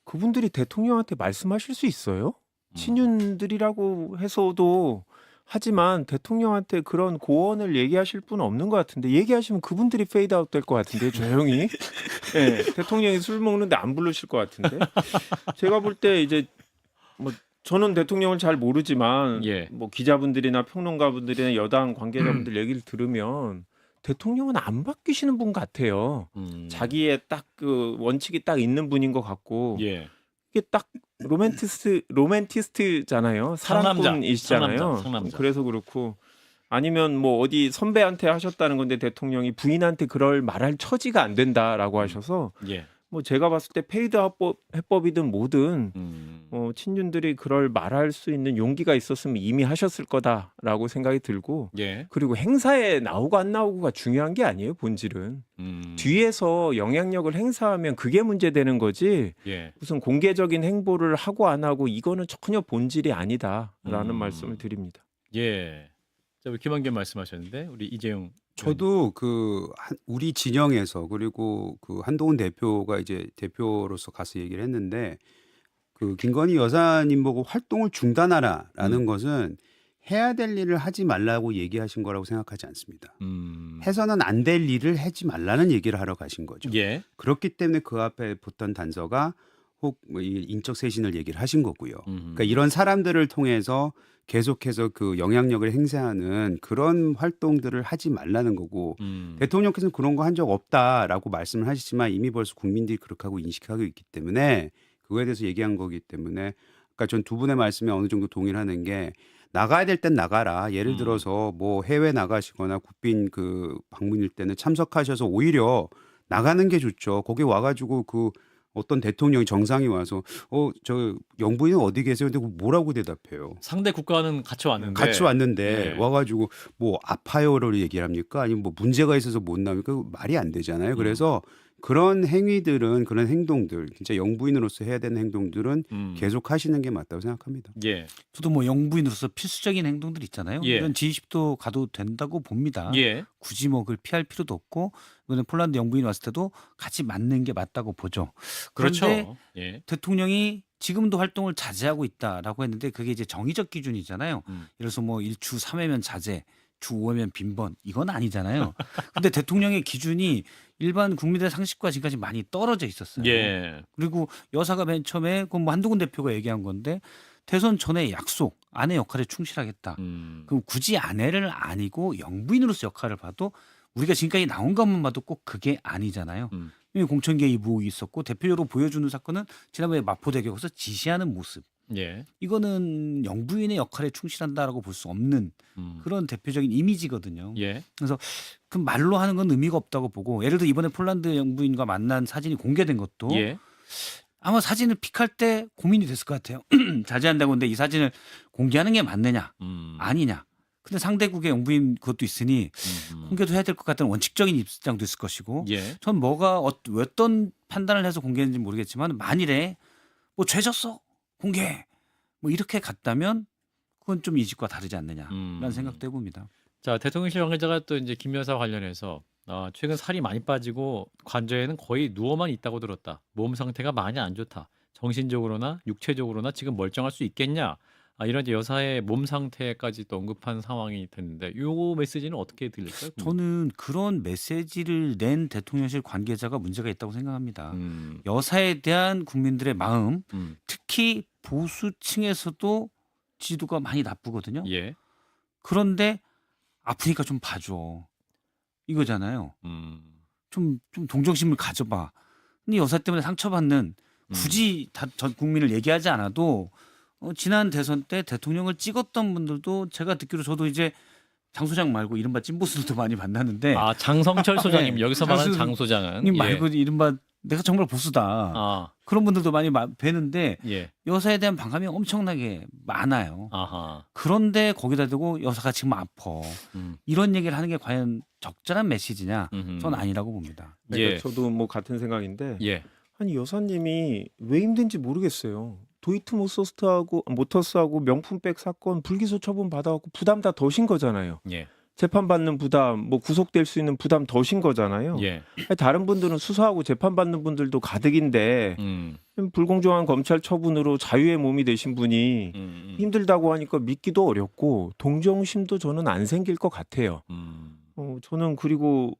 그분들이 대통령한테 말씀하실 수 있어요? 친윤들이라고 해서도 하지만 대통령한테 그런 고언을 얘기하실 분은 없는 것 같은데, 얘기하시면 그분들이 페이드아웃 될 것 같은데 조용히. 네, 대통령이 술 먹는데 안 부르실 것 같은데. 제가 볼 때 이제 뭐 저는 대통령을 잘 모르지만 예. 뭐 기자분들이나 평론가분들이나 여당 관계자분들 얘기를 들으면 대통령은 안 바뀌시는 분 같아요. 자기의 딱 그 원칙이 딱 있는 분인 것 같고, 예. 이게 딱 로맨티스트잖아요. 사랑꾼이시잖아요. 상남자. 그래서 그렇고, 아니면 뭐 어디 선배한테 하셨다는 건데 대통령이 부인한테 그럴 말할 처지가 안 된다라고 하셔서, 예. 뭐 제가 봤을 때 페이드 해법이든 뭐든 친윤들이 그럴 말할 수 있는 용기가 있었으면 이미 하셨을 거다라고 생각이 들고, 예. 그리고 행사에 나오고 안 나오고가 중요한 게 아니에요. 본질은 뒤에서 영향력을 행사하면 그게 문제되는 거지, 예. 무슨 공개적인 행보를 하고 안 하고 이거는 전혀 본질이 아니다라는 말씀을 드립니다. 예. 자, 김한경 말씀하셨는데 우리 이재용. 저도 우리 진영에서, 그리고 그 한동훈 대표가 이제 대표로서 가서 얘기를 했는데, 그 김건희 여사님 보고 활동을 중단하라라는 것은 해야 될 일을 하지 말라고 얘기하신 거라고 생각하지 않습니다. 해서는 안 될 일을 하지 말라는 얘기를 하러 가신 거죠. 예. 그렇기 때문에 그 앞에 붙던 단서가 혹 뭐 인적 쇄신을 얘기를 하신 거고요. 그러니까 이런 사람들을 통해서 계속해서 그 영향력을 행사하는 그런 활동들을 하지 말라는 거고, 대통령께서는 그런 거 한 적 없다라고 말씀을 하시지만 이미 벌써 국민들이 그렇게 하고 인식하고 있기 때문에 그거에 대해서 얘기한 거기 때문에, 그러니까 전 두 분의 말씀에 어느 정도 동의를 하는 게, 나가야 될 땐 나가라. 예를 들어서 뭐 해외 나가시거나 국빈 그 방문일 때는 참석하셔서 오히려 나가는 게 좋죠. 거기 와가지고 그 어떤 대통령이 정상이 와서 저 영부인은 어디 계세요? 근데 뭐라고 대답해요? 상대 국가는 같이 왔는데 네. 와가지고 뭐 아파요를 얘기를 합니까? 아니면 뭐 문제가 있어서 못 나오니까 말이 안 되잖아요. 그래서 그런 행위들은, 그런 행동들, 진짜 영부인으로서 해야 되는 행동들은 계속 하시는 게 맞다고 생각합니다. 예. 저도 뭐 영부인으로서 필수적인 행동들 있잖아요. 예. 이런 G20도 가도 된다고 봅니다. 예. 굳이 뭐 그걸 피할 필요도 없고, 이번에 폴란드 영부인 왔을 때도 같이 맞는 게 맞다고 보죠. 그런데 그렇죠. 예. 대통령이 지금도 활동을 자제하고 있다라고 했는데, 그게 이제 정의적 기준이잖아요. 예를 들어서 뭐 일주 3회면 자제, 주 5회면 빈번, 이건 아니잖아요. 근데 대통령의 기준이 일반 국민들의 상식과 지금까지 많이 떨어져 있었어요. 예. 그리고 여사가 맨 처음에 그건 뭐 한동훈 대표가 얘기한 건데, 대선 전에 약속, 아내 역할에 충실하겠다. 그럼 굳이 아내를 아니고 영부인으로서 역할을 봐도, 우리가 지금까지 나온 것만 봐도 꼭 그게 아니잖아요. 이미 공천 개입 의혹이 있었고, 대표적으로 보여주는 사건은 지난번에 마포대교에서 지시하는 모습. 예. 이거는 영부인의 역할에 충실한다라고 볼 수 없는 그런 대표적인 이미지거든요. 예. 그래서 그 말로 하는 건 의미가 없다고 보고, 예를 들어 이번에 폴란드 영부인과 만난 사진이 공개된 것도 예. 아마 사진을 픽할 때 고민이 됐을 것 같아요. 자제한다고 하는데 이 사진을 공개하는 게 맞느냐 아니냐. 근데 상대국의 영부인 그것도 있으니 공개도 해야 될 것 같다는 원칙적인 입장도 있을 것이고, 예. 전 뭐가 어떤 판단을 해서 공개했는지 모르겠지만, 만일에 뭐 죄졌어 공개 뭐 이렇게 갔다면 그건 좀 이직과 다르지 않느냐라는 생각도 해봅니다. 자, 대통령실 관계자가 또 이제 김 여사 관련해서 최근 살이 많이 빠지고 관저에는 거의 누워만 있다고 들었다. 몸 상태가 많이 안 좋다. 정신적으로나 육체적으로나 지금 멀쩡할 수 있겠냐? 이런 이제 여사의 몸 상태까지 또 언급한 상황이 됐는데 요 메시지는 어떻게 들릴까요? 저는 그런 메시지를 낸 대통령실 관계자가 문제가 있다고 생각합니다. 여사에 대한 국민들의 마음, 특히 보수층에서도 지지도가 많이 나쁘거든요. 예. 그런데 아프니까 좀 봐줘. 이거잖아요. 좀 동정심을 가져봐. 근데 여사 때문에 상처받는 굳이 전 국민을 얘기하지 않아도 지난 대선 때 대통령을 찍었던 분들도 제가 듣기로 저도 이제 장 소장 말고 이른바 찐보수들도 많이 만났는데 장성철 소장님 네. 여기서 말하는 장 소장은 님 말고 이른바 내가 정말 보수다. 그런 분들도 많이 뵈는데 예. 여사에 대한 반감이 엄청나게 많아요. 아하. 그런데 거기다 대고 여사가 지금 아파. 이런 얘기를 하는 게 과연 적절한 메시지냐? 전 아니라고 봅니다. 그러니까 예. 저도 뭐 같은 생각인데 예. 아니 여사님이 왜 힘든지 모르겠어요. 모터스하고 명품백 사건 불기소 처분 받아갖고 부담 다 더신 거잖아요. 예. 재판받는 부담, 뭐 구속될 수 있는 부담 더신 거잖아요. 예. 아니, 다른 분들은 수사하고 재판받는 분들도 가득인데 불공정한 검찰 처분으로 자유의 몸이 되신 분이 힘들다고 하니까 믿기도 어렵고 동정심도 저는 안 생길 것 같아요. 저는 그리고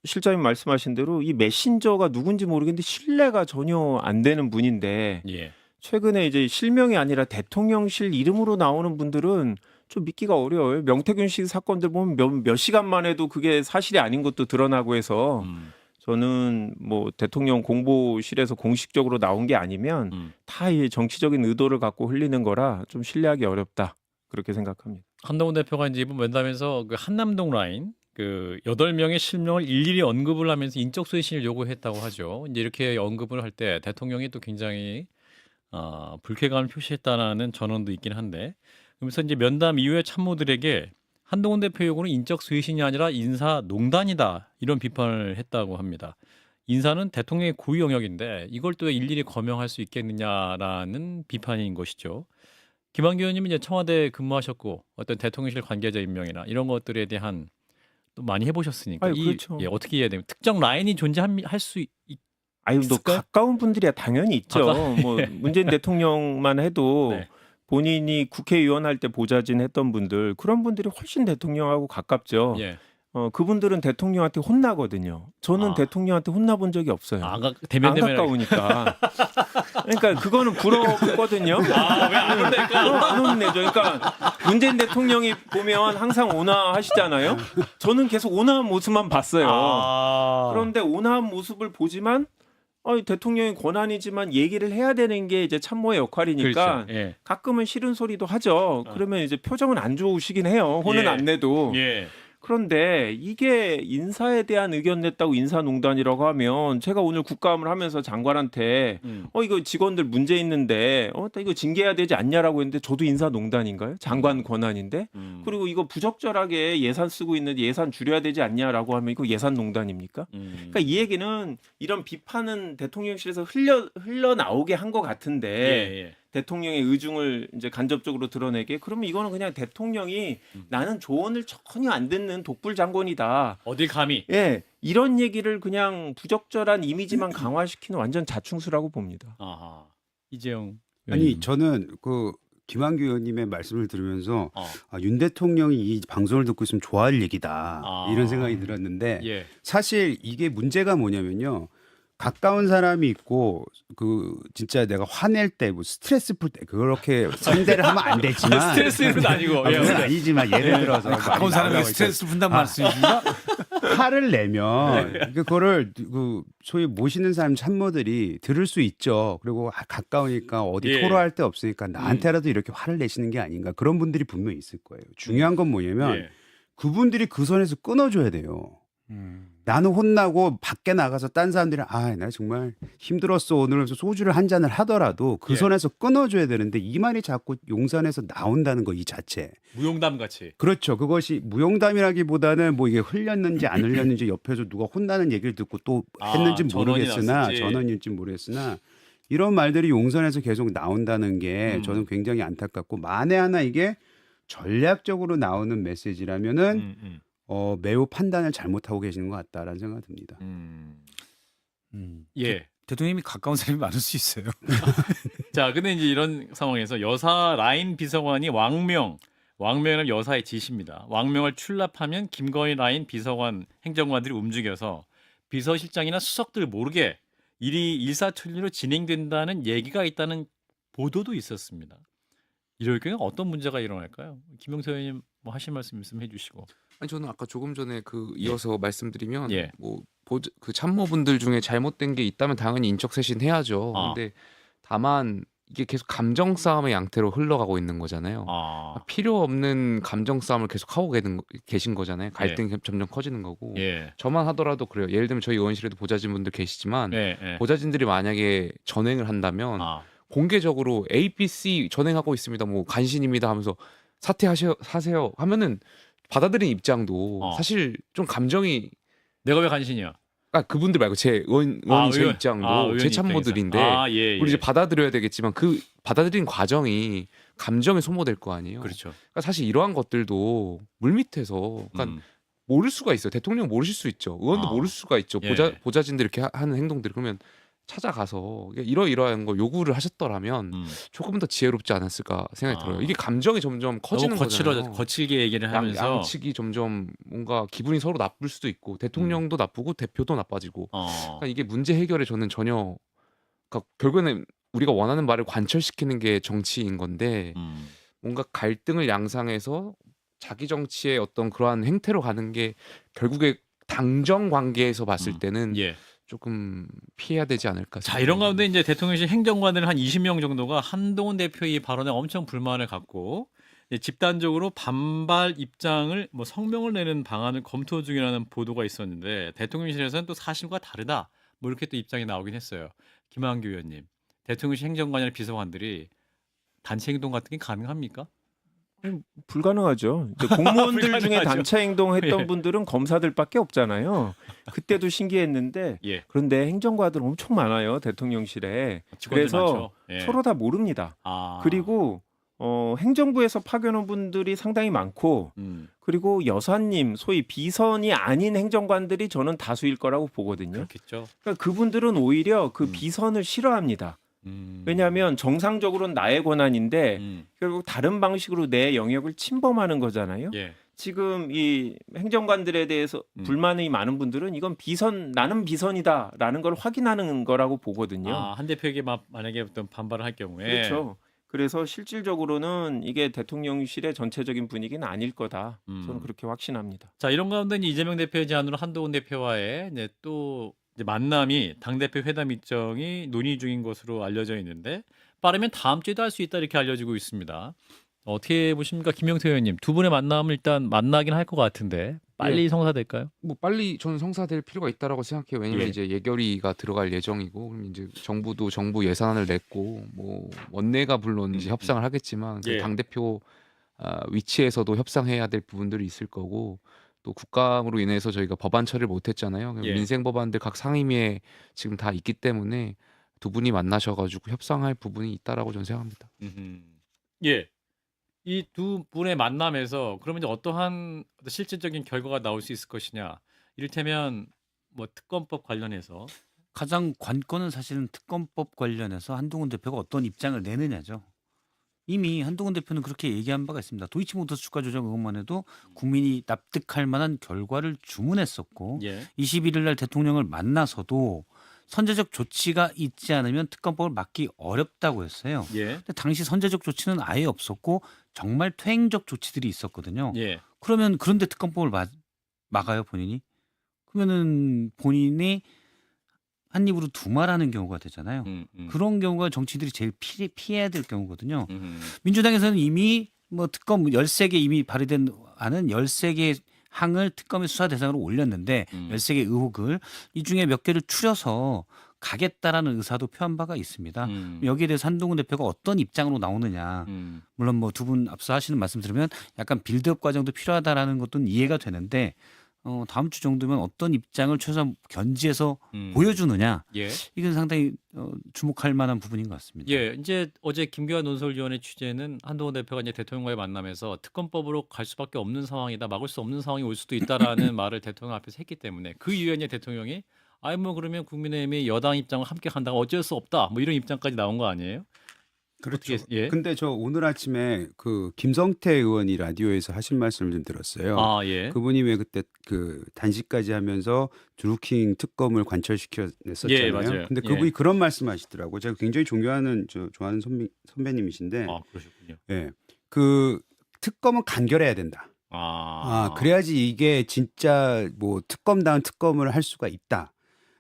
실장님 말씀하신 대로 이 메신저가 누군지 모르겠는데 신뢰가 전혀 안 되는 분인데 예. 최근에 이제 실명이 아니라 대통령실 이름으로 나오는 분들은 좀 믿기가 어려워요. 명태균 씨 사건들 보면 몇 시간만 해도 그게 사실이 아닌 것도 드러나고 해서 저는 뭐 대통령 공보실에서 공식적으로 나온 게 아니면 다 이 정치적인 의도를 갖고 흘리는 거라 좀 신뢰하기 어렵다. 그렇게 생각합니다. 한동훈 대표가 이제 이번 면담에서 그 한남동 라인 그 8명의 실명을 일일이 언급을 하면서 인적 쇄신을 요구했다고 하죠. 이제 이렇게 언급을 할 때 대통령이 또 굉장히 불쾌감을 표시했다는 전언도 있긴 한데 그러면서 이제 면담 이후에 참모들에게 한동훈 대표 요구는 인적 쇄신이 아니라 인사 농단이다 이런 비판을 했다고 합니다. 인사는 대통령의 고유 영역인데 이걸 또 왜 일일이 거명할 수 있겠느냐라는 비판인 것이죠. 김한규 의원님은 이제 청와대 근무하셨고 어떤 대통령실 관계자 임명이나 이런 것들에 대한 또 많이 해보셨으니까 아유, 그렇죠. 어떻게 해야 됩니까? 특정 라인이 존재할 수 아유, 너 있을까요? 가까운 분들이야 당연히 있죠. 뭐 문재인 대통령만 해도 네. 본인이 국회의원 할 때 보좌진 했던 분들 그런 분들이 훨씬 대통령하고 가깝죠. 예. 그분들은 대통령한테 혼나거든요. 저는 대통령한테 혼나본 적이 없어요. 안 가까우니까. 그러니까 그거는 부럽거든요. 왜 안 혼낼까? 안 혼내죠. 그러니까 문재인 대통령이 보면 항상 온화하시잖아요. 저는 계속 온화한 모습만 봤어요. 그런데 온화한 모습을 보지만 대통령의 권한이지만 얘기를 해야 되는 게 이제 참모의 역할이니까 그렇죠. 예. 가끔은 싫은 소리도 하죠. 그러면 이제 표정은 안 좋으시긴 해요. 혼은 안 내도. 예. 그런데 이게 인사에 대한 의견 냈다고 인사농단이라고 하면 제가 오늘 국감을 하면서 장관한테 이거 직원들 문제 있는데 이거 징계해야 되지 않냐라고 했는데 저도 인사농단인가요? 장관 권한인데 그리고 이거 부적절하게 예산 쓰고 있는데 예산 줄여야 되지 않냐라고 하면 이거 예산농단입니까? 그러니까 이 얘기는 이런 비판은 대통령실에서 흘러나오게 한 것 같은데 대통령의 의중을 이제 간접적으로 드러내게 그러면 이거는 그냥 대통령이 나는 조언을 전혀 안 듣는 독불 장관이다. 어딜 감히? 예, 이런 얘기를 그냥 부적절한 이미지만 강화시키는 완전 자충수라고 봅니다. 아하. 이재용 아니 저는 그 김한규 의원님의 말씀을 들으면서 윤 대통령이 이 방송을 듣고 있으면 좋아할 얘기다 이런 생각이 들었는데 예. 사실 이게 문제가 뭐냐면요. 가까운 사람이 있고 그 진짜 내가 화낼 때 뭐 스트레스 풀 때 그렇게 상대를 하면 안 되지만 스트레스는 아니고 그건 아니지만 예를 들어서 가까운 사람에게 스트레스 푼단 말씀이신가? 화를 내면 그거를 그 소위 모시는 사람 참모들이 들을 수 있죠. 그리고 가까우니까 어디 토로할 데 없으니까 나한테라도 이렇게 화를 내시는 게 아닌가 그런 분들이 분명히 있을 거예요. 중요한 건 뭐냐면 그분들이 그 선에서 끊어줘야 돼요. 나는 혼나고 밖에 나가서 딴 사람들이 나 정말 힘들었어 오늘 하면서 소주를 한 잔을 하더라도 그 선에서 끊어줘야 되는데 이 말이 자꾸 용산에서 나온다는 거 이 자체 무용담 같이 그렇죠. 그것이 무용담이라기보다는 뭐 이게 흘렸는지 안 흘렸는지 옆에서 누가 혼나는 얘기를 듣고 또 했는지 모르겠으나 전원일지 모르겠으나 이런 말들이 용산에서 계속 나온다는 게 저는 굉장히 안타깝고 만에 하나 이게 전략적으로 나오는 메시지라면은 매우 판단을 잘못하고 계시는 것 같다라는 생각이 듭니다. 예. 대통령님이 가까운 사람이 많을 수 있어요. 자, 근데 이제 이런 상황에서 여사 라인 비서관이 왕명은 여사의 지시입니다. 왕명을 출납하면 김건희 라인 비서관 행정관들이 움직여서 비서실장이나 수석들 모르게 일이 일사천리로 진행된다는 얘기가 있다는 보도도 있었습니다. 이럴 경우 어떤 문제가 일어날까요? 김용태 의원님 뭐 하실 말씀 있으면 해주시고. 아니 저는 아까 조금 전에 그 이어서 말씀드리면 예. 뭐 그 참모분들 중에 잘못된 게 있다면 당연히 인적 쇄신해야죠. 아. 근데 다만 이게 계속 감정 싸움의 양태로 흘러가고 있는 거잖아요. 필요 없는 감정 싸움을 계속 하고 계신 거잖아요. 갈등이 점점 커지는 거고. 예. 저만 하더라도 그래요. 예를 들면 저희 의원실에도 보좌진분들 계시지만 예. 보좌진들이 만약에 전행을 한다면 공개적으로 A, B, C 전행하고 있습니다. 뭐 간신입니다 하면서 사세요 하면은 받아들인 입장도 사실 좀 감정이 내가 왜 간신이야? 그분들 말고 제 의원 제 입장도 제 참모들인데 예. 우리 이제 받아들여야 되겠지만 그 받아들인 과정이 감정에 소모될 거 아니에요. 그렇죠. 그러니까 사실 이러한 것들도 물밑에서 그러니까 모를 수가 있어요. 대통령 모르실 수 있죠. 의원도 모를 수가 있죠. 예. 보좌진들 이렇게 하는 행동들 그러면 찾아가서 이러이러한 거 요구를 하셨더라면 조금 더 지혜롭지 않았을까 생각이 들어요. 이게 감정이 점점 커지는 거잖아요. 거칠게 얘기를 하면서 양측이 점점 뭔가 기분이 서로 나쁠 수도 있고 대통령도 나쁘고 대표도 나빠지고 그러니까 이게 문제 해결에 저는 전혀 그러니까 결국에는 우리가 원하는 말을 관철시키는 게 정치인 건데 뭔가 갈등을 양상해서 자기 정치의 어떤 그러한 행태로 가는 게 결국에 당정 관계에서 봤을 때는 예. 조금 피해야 되지 않을까. 자, 이런 가운데 이제 대통령실 행정관들 한 20명 정도가 한동훈 대표의 발언에 엄청 불만을 갖고 집단적으로 반발 입장을 뭐 성명을 내는 방안을 검토 중이라는 보도가 있었는데 대통령실에서는 또 사실과 다르다. 뭐 이렇게 또 입장이 나오긴 했어요. 김한규 의원님, 대통령실 행정관이나 비서관들이 단체 행동 같은 게 가능합니까? 불가능하죠. 이제 공무원들 중에 불가능하죠. 단체 행동했던 예. 분들은 검사들밖에 없잖아요. 그때도 신기했는데 예. 그런데 행정관들 엄청 많아요. 대통령실에. 직원들 그래서 많죠. 예. 서로 다 모릅니다. 그리고 행정부에서 파견 온 분들이 상당히 많고 그리고 여사님 소위 비선이 아닌 행정관들이 저는 다수일 거라고 보거든요. 그렇겠죠. 그러니까 그분들은 오히려 그 비선을 싫어합니다. 왜냐하면 정상적으로는 나의 권한인데 결국 다른 방식으로 내 영역을 침범하는 거잖아요. 예. 지금 이 행정관들에 대해서 불만이 많은 분들은 이건 나는 비선이다라는 걸 확인하는 거라고 보거든요. 한 대표에게 만약에 어떤 반발을 할 경우에 그렇죠. 그래서 실질적으로는 이게 대통령실의 전체적인 분위기는 아닐 거다. 저는 그렇게 확신합니다. 자, 이런 가운데 이재명 대표의 제안으로 한동훈 대표와의 이제 또 이제 만남이 당대표 회담 일정이 논의 중인 것으로 알려져 있는데 빠르면 다음 주에도 할 수 있다 이렇게 알려지고 있습니다. 어떻게 보십니까, 김용태 의원님? 두 분의 만남을 일단 만나긴 할 것 같은데 빨리 성사될까요? 뭐 빨리 저는 성사될 필요가 있다라고 생각해요. 왜냐면 예. 이제 예결위가 들어갈 예정이고 그럼 이제 정부도 정부 예산안을 냈고 뭐 원내가 물론 이제 협상을 하겠지만 예. 당 대표 위치에서도 협상해야 될 부분들이 있을 거고 또 국감으로 인해서 저희가 법안 처리를 못했잖아요. 예. 민생 법안들 각 상임위에 지금 다 있기 때문에 두 분이 만나셔가지고 협상할 부분이 있다라고 저는 생각합니다. 예. 이 두 분의 만남에서 그러면 이제 어떠한 실질적인 결과가 나올 수 있을 것이냐? 이를테면 뭐 특검법 관련해서 가장 관건은 사실은 특검법 관련해서 한동훈 대표가 어떤 입장을 내느냐죠. 이미 한동훈 대표는 그렇게 얘기한 바가 있습니다. 도이치모터스 주가 조작 의혹만 해도 국민이 납득할 만한 결과를 주문했었고 예. 21일 날 대통령을 만나서도 선제적 조치가 있지 않으면 특검법을 막기 어렵다고 했어요. 예. 근데 당시 선제적 조치는 아예 없었고 정말 퇴행적 조치들이 있었거든요. 예. 그러면 그런데 특검법을 막아요 본인이? 그러면은 본인이 한 입으로 두 말하는 경우가 되잖아요. 그런 경우가 정치인들이 제일 피해야 될 경우거든요. 민주당에서는 이미 뭐 특검 13개 이미 발의된 안은 13개 항을 특검의 수사 대상으로 올렸는데 13개 의혹을 이 중에 몇 개를 추려서 가겠다라는 의사도 표한 바가 있습니다. 여기에 대해서 한동훈 대표가 어떤 입장으로 나오느냐. 물론 뭐 두 분 앞서 하시는 말씀 들으면 약간 빌드업 과정도 필요하다라는 것도 이해가 되는데 다음 주 정도면 어떤 입장을 최소한 견지해서 보여주느냐. 예. 이건 상당히 주목할 만한 부분인 것 같습니다. 예, 이제 어제 김기화 논설위원회 취재는 한동훈 대표가 이제 대통령과의 만남에서 특검법으로 갈 수밖에 없는 상황이다, 막을 수 없는 상황이 올 수도 있다라는 말을 대통령 앞에서 했기 때문에 그 이후에 이제 대통령이 아니 뭐 그러면 국민의힘이 여당 입장을 함께 간다고 어쩔 수 없다. 뭐 이런 입장까지 나온 거 아니에요? 그렇죠. 어떻게, 예? 근데 저 오늘 아침에 그 김성태 의원이 라디오에서 하신 말씀을 좀 들었어요. 아, 예. 그분이 왜 그때 그 단식까지 하면서 드루킹 특검을 관철시켜냈었잖아요. 예, 맞아요. 근데 예. 그분이 그런 말씀하시더라고요. 제가 굉장히 존경하는 좋아하는 선배님이신데, 아, 그러셨군요. 예, 그 특검은 간결해야 된다. 그래야지 이게 진짜 뭐 특검다운 특검을 할 수가 있다.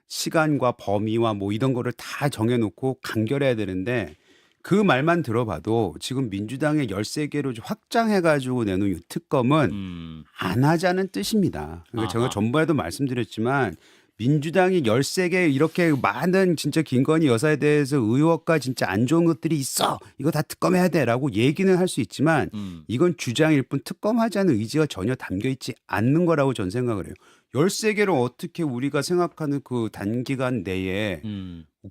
시간과 범위와 뭐 이런 거를 다 정해놓고 간결해야 되는데 그 말만 들어봐도 지금 민주당의 13개로 확장해가지고 내놓은 이 특검은 안 하자는 뜻입니다. 그러니까 제가 전부에도 말씀드렸지만 민주당이 13개 이렇게 많은 진짜 김건희 여사에 대해서 의혹과 진짜 안 좋은 것들이 있어. 이거 다 특검해야 돼라고 얘기는 할 수 있지만 이건 주장일 뿐 특검하자는 의지가 전혀 담겨 있지 않는 거라고 저는 생각을 해요. 13개로 어떻게 우리가 생각하는 그 단기간 내에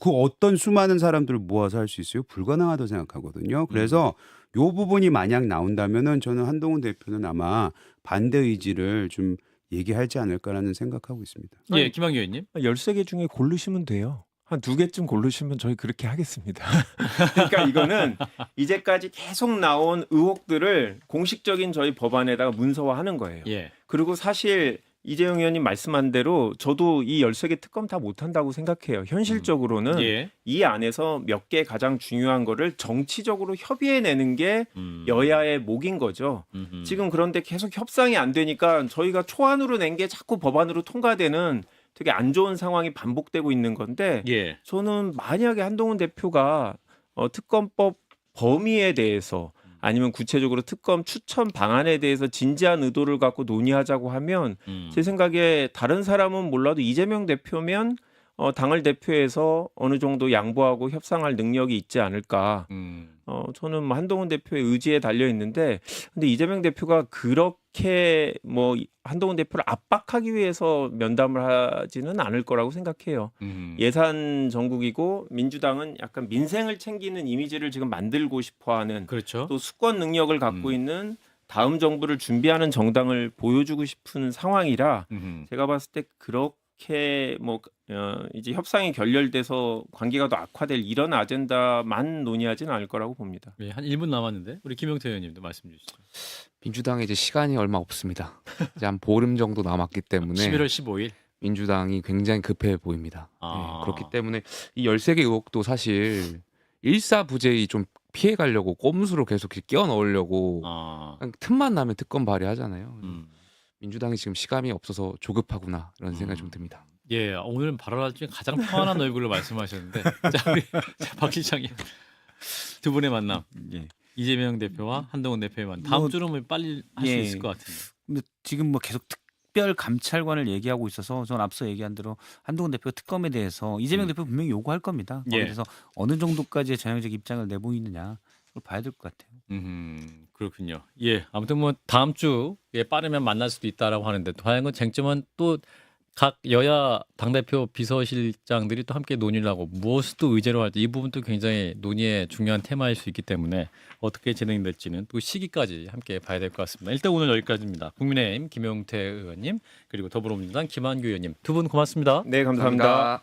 그 어떤 수많은 사람들을 모아서 할 수 있어요? 불가능하다고 생각하거든요. 그래서 요 부분이 만약 나온다면은 저는 한동훈 대표는 아마 반대 의지를 좀 얘기하지 않을까라는 생각하고 있습니다. 예, 김한규 의원님. 13개 중에 고르시면 돼요. 한 2개쯤 고르시면 저희 그렇게 하겠습니다. 그러니까 이거는 이제까지 계속 나온 의혹들을 공식적인 저희 법안에다가 문서화하는 거예요. 예. 그리고 사실 이재용 의원님 말씀한 대로 저도 이 13개 특검 다 못한다고 생각해요. 현실적으로는 예. 이 안에서 몇 개 가장 중요한 거를 정치적으로 협의해내는 게 여야의 목인 거죠. 지금 그런데 계속 협상이 안 되니까 저희가 초안으로 낸 게 자꾸 법안으로 통과되는 되게 안 좋은 상황이 반복되고 있는 건데 예. 저는 만약에 한동훈 대표가 특검법 범위에 대해서 아니면 구체적으로 특검 추천 방안에 대해서 진지한 의도를 갖고 논의하자고 하면 제 생각에 다른 사람은 몰라도 이재명 대표면 당을 대표해서 어느 정도 양보하고 협상할 능력이 있지 않을까. 저는 뭐 한동훈 대표의 의지에 달려 있는데, 근데 이재명 대표가 그렇게 뭐 한동훈 대표를 압박하기 위해서 면담을 하지는 않을 거라고 생각해요. 예산 정국이고 민주당은 약간 민생을 챙기는 이미지를 지금 만들고 싶어하는, 그렇죠. 또 수권 능력을 갖고 있는 다음 정부를 준비하는 정당을 보여주고 싶은 상황이라 제가 봤을 때 그렇게 뭐 이제 협상이 결렬돼서 관계가 더 악화될 이런 아젠다만 논의하지는 않을 거라고 봅니다. 예, 한 1분 남았는데 우리 김용태 의원님도 말씀 주시죠. 민주당에 이제 시간이 얼마 없습니다. 이제 한 보름 정도 남았기 때문에 11월 15일. 민주당이 굉장히 급해 보입니다. 아. 예, 그렇기 때문에 이 13개 의혹도 사실 일사부재히 좀 피해 가려고 꼼수로 계속 끼워 넣으려고 그냥 틈만 나면 특검 발의하잖아요. 민주당이 지금 시간이 없어서 조급하구나 이런 생각이 좀 듭니다. 예, 오늘은 발언할 중에 가장 평안한 얼굴로 말씀하셨는데, 자 우리 박 실장님 두 분의 만남, 예. 이재명 대표와 한동훈 대표의 만남. 다음 주로 뭐 빨리 할 수 예. 있을 것 같은데. 근데 지금 뭐 계속 특별 감찰관을 얘기하고 있어서 저는 앞서 얘기한 대로 한동훈 대표 특검에 대해서 이재명 대표 분명히 요구할 겁니다. 예. 그래서 어느 정도까지의 전향적 입장을 내보이느냐 그걸 봐야 될 것 같아요. 그렇군요. 예, 아무튼 뭐 다음 주에 빠르면 만날 수도 있다라고 하는데 과연 그 쟁점은 또 각 여야 당대표 비서실장들이 또 함께 논의를 하고 무엇을 또 의제로 할지 이 부분도 굉장히 논의의 중요한 테마일 수 있기 때문에 어떻게 진행될지는 또 시기까지 함께 봐야 될 것 같습니다. 일단 오늘 여기까지입니다. 국민의힘 김용태 의원님 그리고 더불어민주당 김한규 의원님 두 분 고맙습니다. 네, 감사합니다.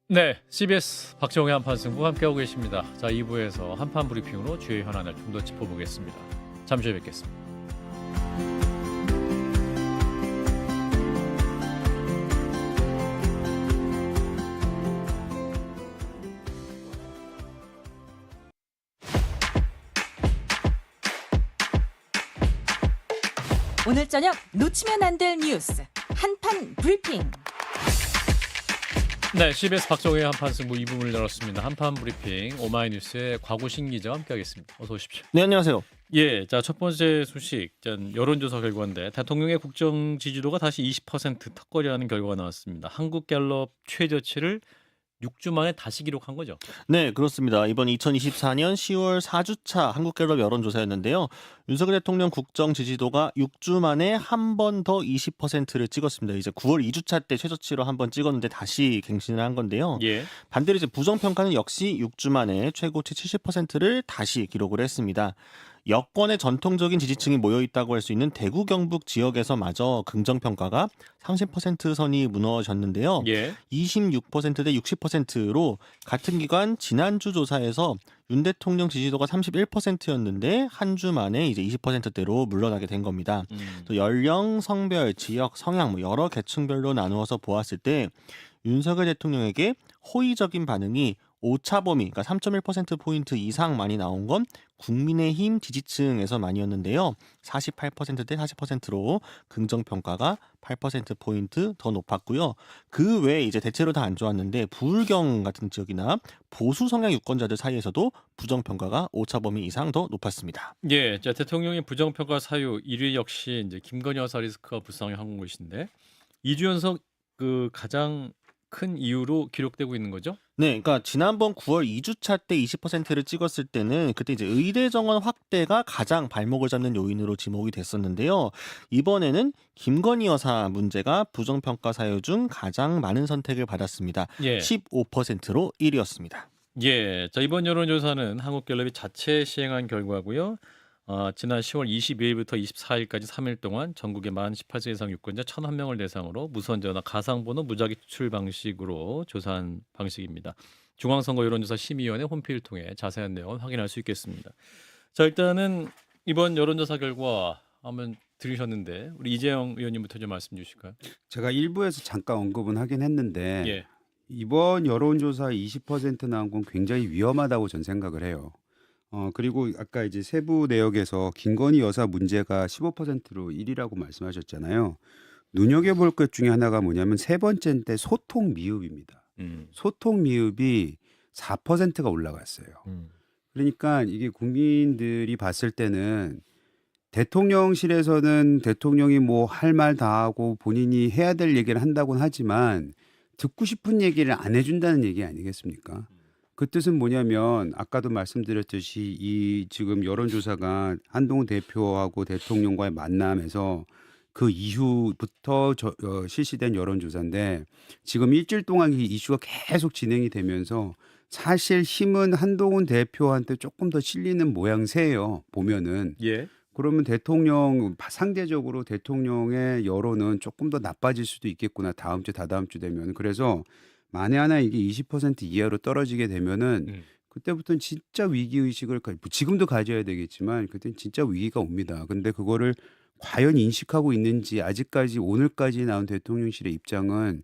네, CBS 박정우의 한판 승부 함께하고 계십니다. 자, 2부에서 한판 브리핑으로 주요 현안을 좀 더 짚어보겠습니다. 잠시 후에 뵙겠습니다. 오늘 저녁 놓치면 안 될 뉴스 한판 브리핑. 네, CBS 박정우의 한판 승부 2부를 열었습니다. 한판 브리핑 오마이뉴스의 곽우신 기자와 함께하겠습니다. 어서 오십시오. 네, 안녕하세요. 예, 자 첫 번째 소식, 여론조사 결과인데 대통령의 국정 지지도가 다시 20% 턱걸이하는 결과가 나왔습니다. 한국갤럽 최저치를 6주 만에 다시 기록한 거죠? 네, 그렇습니다. 이번 2024년 10월 4주차 한국갤럽 여론조사였는데요. 윤석열 대통령 국정 지지도가 6주 만에 한 번 더 20%를 찍었습니다. 이제 9월 2주차 때 최저치로 한 번 찍었는데 다시 갱신을 한 건데요. 예. 반대로 이제 부정평가는 역시 6주 만에 최고치 70%를 다시 기록을 했습니다. 여권의 전통적인 지지층이 모여 있다고 할 수 있는 대구 경북 지역에서마저 긍정 평가가 30% 선이 무너졌는데요. 예. 26%대 60%로 같은 기간 지난주 조사에서 윤 대통령 지지도가 31%였는데 한 주 만에 이제 20%대로 물러나게 된 겁니다. 또 연령, 성별, 지역, 성향 뭐 여러 계층별로 나누어서 보았을 때 윤석열 대통령에게 호의적인 반응이 오차 범위, 그러니까 3.1%포인트 이상 많이 나온 건 국민의힘 지지층에서만이었는데요. 48%대 40%로 긍정평가가 8%포인트 더 높았고요. 그 외에 이제 대체로 다 안 좋았는데 부울경 같은 지역이나 보수 성향 유권자들 사이에서도 부정평가가 오차 범위 이상 더 높았습니다. 예, 자 대통령의 부정평가 사유 1위 역시 이제 김건희 여사 리스크가 불쌍히 한 것인데 2주 연속 그 가장 큰 이유로 기록되고 있는 거죠? 네, 그러니까 지난번 9월 2주차 때 20%를 찍었을 때는 그때 이제 의대 정원 확대가 가장 발목을 잡는 요인으로 지목이 됐었는데요. 이번에는 김건희 여사 문제가 부정평가 사유 중 가장 많은 선택을 받았습니다. 예. 15%로 1위였습니다. 예, 자 이번 여론조사는 한국갤럽이 자체 시행한 결과고요. 지난 10월 22일부터 24일까지 3일 동안 전국의 만 18세 이상 유권자 1,001명을 대상으로 무선전화 가상번호 무작위 추출 방식으로 조사한 방식입니다. 중앙선거 여론조사 심의위원회 홈페이지를 통해 자세한 내용을 확인할 수 있겠습니다. 자 일단은 이번 여론조사 결과 한번 들으셨는데 우리 이재영 의원님부터 좀 말씀 주실까요? 제가 일부에서 잠깐 언급은 하긴 했는데 예. 이번 여론조사 20% 나온 건 굉장히 위험하다고 전 생각을 해요. 그리고 아까 이제 세부 내역에서 김건희 여사 문제가 15%로 1위라고 말씀하셨잖아요. 눈여겨볼 것 중에 하나가 뭐냐면 세 번째인데 소통 미흡입니다. 소통 미흡이 4%가 올라갔어요. 그러니까 이게 국민들이 봤을 때는 대통령실에서는 대통령이 뭐 할 말 다 하고 본인이 해야 될 얘기를 한다고는 하지만 듣고 싶은 얘기를 안 해준다는 얘기 아니겠습니까? 그 뜻은 뭐냐면 아까도 말씀드렸듯이 이 지금 여론조사가 한동훈 대표하고 대통령과의 만남에서 그 이후부터 실시된 여론조사인데 지금 일주일 동안 이 이슈가 계속 진행이 되면서 사실 힘은 한동훈 대표한테 조금 더 실리는 모양새예요. 보면은. 예. 그러면 상대적으로 대통령의 여론은 조금 더 나빠질 수도 있겠구나. 다음 주, 다다음 주 되면. 그래서 만에 하나 이게 20% 이하로 떨어지게 되면은 그때부터는 진짜 위기 의식을 지금도 가져야 되겠지만 그때는 진짜 위기가 옵니다. 근데 그거를 과연 인식하고 있는지 아직까지 오늘까지 나온 대통령실의 입장은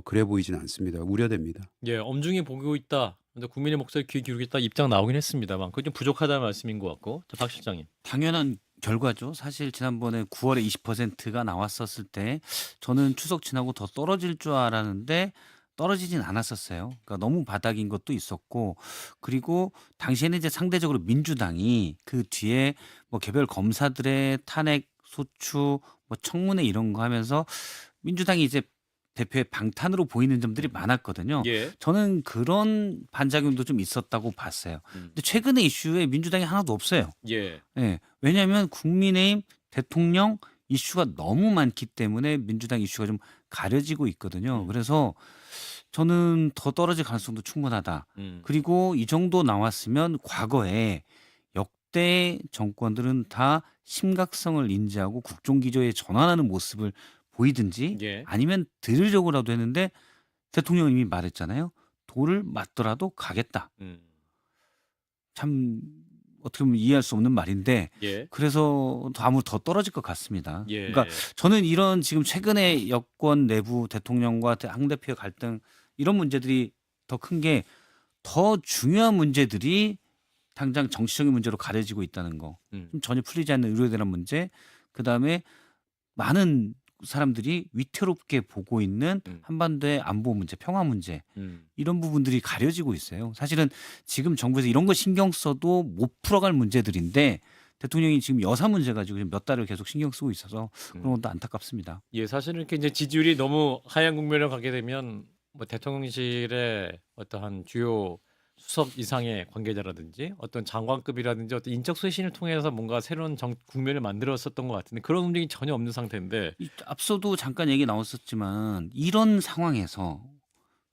그래 보이진 않습니다. 우려됩니다. 예, 엄중히 보고 있다. 근데 국민의 목소리 귀 기울이겠다 입장 나오긴 했습니다만 그게 좀 부족하다는 말씀인 것 같고. 자, 박 실장님. 당연한 결과죠. 사실 지난번에 9월에 20%가 나왔었을 때 저는 추석 지나고 더 떨어질 줄 알았는데 떨어지진 않았었어요. 그러니까 너무 바닥인 것도 있었고 그리고 당시에는 이제 상대적으로 민주당이 그 뒤에 뭐 개별 검사들의 탄핵 소추 뭐 청문회 이런 거 하면서 민주당이 이제 대표의 방탄으로 보이는 점들이 많았거든요. 예. 저는 그런 반작용도 좀 있었다고 봤어요. 근데 최근의 이슈에 민주당이 하나도 없어요. 예. 예. 왜냐하면 국민의힘 대통령 이슈가 너무 많기 때문에 민주당 이슈가 좀 가려지고 있거든요. 그래서 저는 더 떨어질 가능성도 충분하다. 그리고 이 정도 나왔으면 과거에 역대 정권들은 다 심각성을 인지하고 국정기조에 전환하는 모습을 보이든지 예. 아니면 들으려고라도 했는데 대통령이 이미 말했잖아요. 돌을 맞더라도 가겠다. 참 어떻게 보면 이해할 수 없는 말인데 예. 그래서 아무래도 더 떨어질 것 같습니다. 예. 그러니까 저는 이런 지금 최근에 여권 내부 대통령과 당대표의 갈등 이런 문제들이 더 큰 게 더 중요한 문제들이 당장 정치적인 문제로 가려지고 있다는 거. 전혀 풀리지 않는 의료에 대한 문제. 그다음에 많은 사람들이 위태롭게 보고 있는 한반도의 안보 문제, 평화 문제 이런 부분들이 가려지고 있어요. 사실은 지금 정부에서 이런 거 신경 써도 못 풀어갈 문제들인데 대통령이 지금 여사 문제 가지고 몇 달을 계속 신경 쓰고 있어서 그런 것도 안타깝습니다. 예, 사실은 이렇게 이제 지지율이 너무 하향 국면을 가게 되면 뭐 대통령실의 어떠한 주요 수석 이상의 관계자라든지 어떤 장관급이라든지 어떤 인적 쇄신을 통해서 뭔가 새로운 국면을 만들었었던 것 같은데 그런 움직임이 전혀 없는 상태인데 앞서도 잠깐 얘기 나왔었지만 이런 상황에서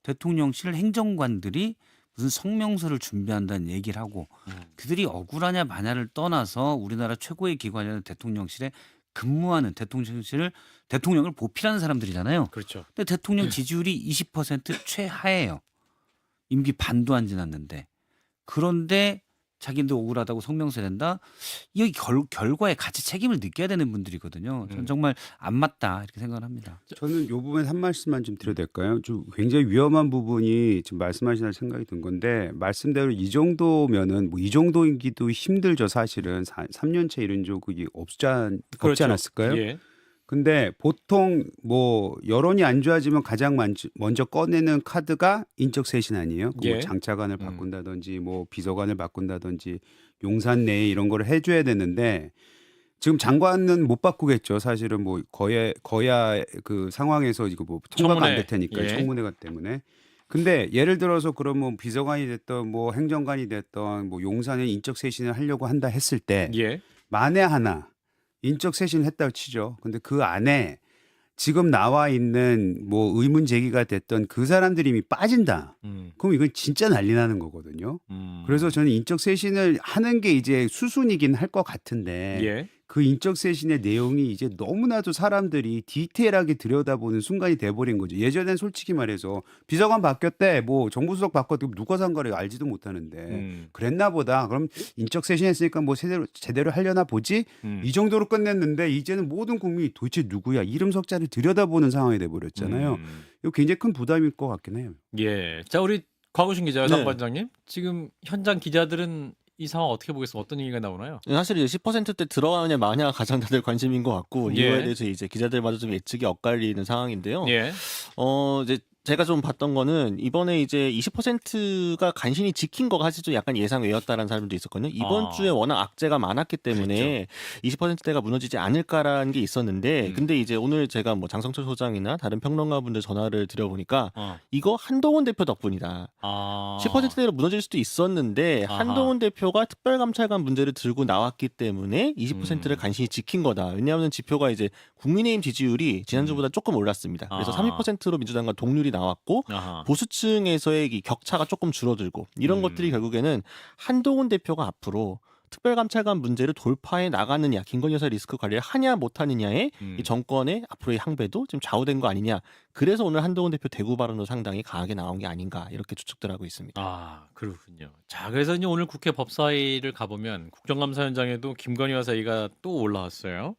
대통령실 행정관들이 무슨 성명서를 준비한다는 얘기를 하고 그들이 억울하냐 마냐를 떠나서 우리나라 최고의 기관이라는 대통령실에 근무하는 대통령을 보필하는 사람들이잖아요. 그렇죠. 근데 대통령 지지율이 20% 최하예요. 임기 반도 안 지났는데. 그런데 자기들 억울하다고 성명서 낸다. 이 결과에 같이 책임을 느껴야 되는 분들이거든요. 저는 정말 안 맞다 이렇게 생각을 합니다. 저는 이 부분에 한 말씀만 좀 드려도 될까요? 좀 굉장히 위험한 부분이 지금 말씀하시는 생각이 든 건데 말씀대로 이 정도면은 뭐 이 정도이기도 힘들죠. 사실은 3년째 이런 적이 없지 그렇죠. 않았을까요? 예. 근데 보통 뭐 여론이 안 좋아지면 가장 먼저 꺼내는 카드가 인적 쇄신 아니에요? 뭐 예. 장차관을 바꾼다든지 뭐 비서관을 바꾼다든지 용산 내에 이런 거를 해줘야 되는데 지금 장관은 못 바꾸겠죠. 사실은 뭐 거야 그 상황에서 이거 뭐 통과가 안 될 테니까 예. 청문회가 때문에. 근데 예를 들어서 그러면 비서관이 됐던 뭐 행정관이 됐던 뭐 용산에 인적 쇄신을 하려고 한다 했을 때 예. 만에 하나 인적 쇄신했다고 치죠. 근데 그 안에 지금 나와 있는 뭐 의문 제기가 됐던 그 사람들이 이미 빠진다. 그럼 이건 진짜 난리 나는 거거든요. 그래서 저는 인적 쇄신을 하는 게 이제 수순이긴 할 것 같은데 예. 그 인적 쇄신의 내용이 이제 너무나도 사람들이 디테일하게 들여다보는 순간이 돼버린 거죠. 예전엔 솔직히 말해서 비서관 바뀌었대, 뭐 정부수석 바뀌었대, 누가 산 거래 알지도 못하는데 그랬나 보다. 그럼 인적 쇄신했으니까 뭐 제대로 하려나 보지. 이 정도로 끝냈는데 이제는 모든 국민이 도대체 누구야 이름 석자를 들여다보는 상황이 돼버렸잖아요. 이거 굉장히 큰 부담일 것 같긴 해요. 예. 자, 우리 곽우신 기자, 네. 상반장님. 지금 현장 기자들은 이 상황 어떻게 보겠어? 어떤 얘기가 나오나요? 사실 이제 10%대 들어가느냐 마냐가 가장 다들 관심인 것 같고 예. 이거에 대해서 이제 기자들마저 좀 예측이 엇갈리는 상황인데요. 예. 이제 제가 좀 봤던 거는 이번에 이제 20%가 간신히 지킨 거가 사실 좀 약간 예상 외였다라는 사람들도 있었거든요. 이번 주에 워낙 악재가 많았기 때문에 20%대가 무너지지 않을까라는 게 있었는데 근데 이제 오늘 제가 뭐 장성철 소장이나 다른 평론가분들 전화를 드려보니까 이거 한동훈 대표 덕분이다. 10%대로 무너질 수도 있었는데 아하. 한동훈 대표가 특별감찰관 문제를 들고 나왔기 때문에 20%를 간신히 지킨 거다. 왜냐하면 지표가 이제 국민의힘 지지율이 지난주보다 조금 올랐습니다. 그래서 32%로 민주당과 동률이 나왔고 아하. 보수층에서의 이 격차가 조금 줄어들고 이런 것들이 결국에는 한동훈 대표가 앞으로 특별감찰관 문제를 돌파해 나가느냐, 김건희 여사 리스크 관리를 하냐 못하느냐에 이 정권의 앞으로의 항배도 좀 좌우된 거 아니냐. 그래서 오늘 한동훈 대표 대구 발언도 상당히 강하게 나온 게 아닌가 이렇게 추측들 하고 있습니다. 아, 그렇군요. 자, 그래서 이제 오늘 국회 법사위를 가보면 국정감사 현장에도 김건희 여사 얘기가 또 올라왔어요.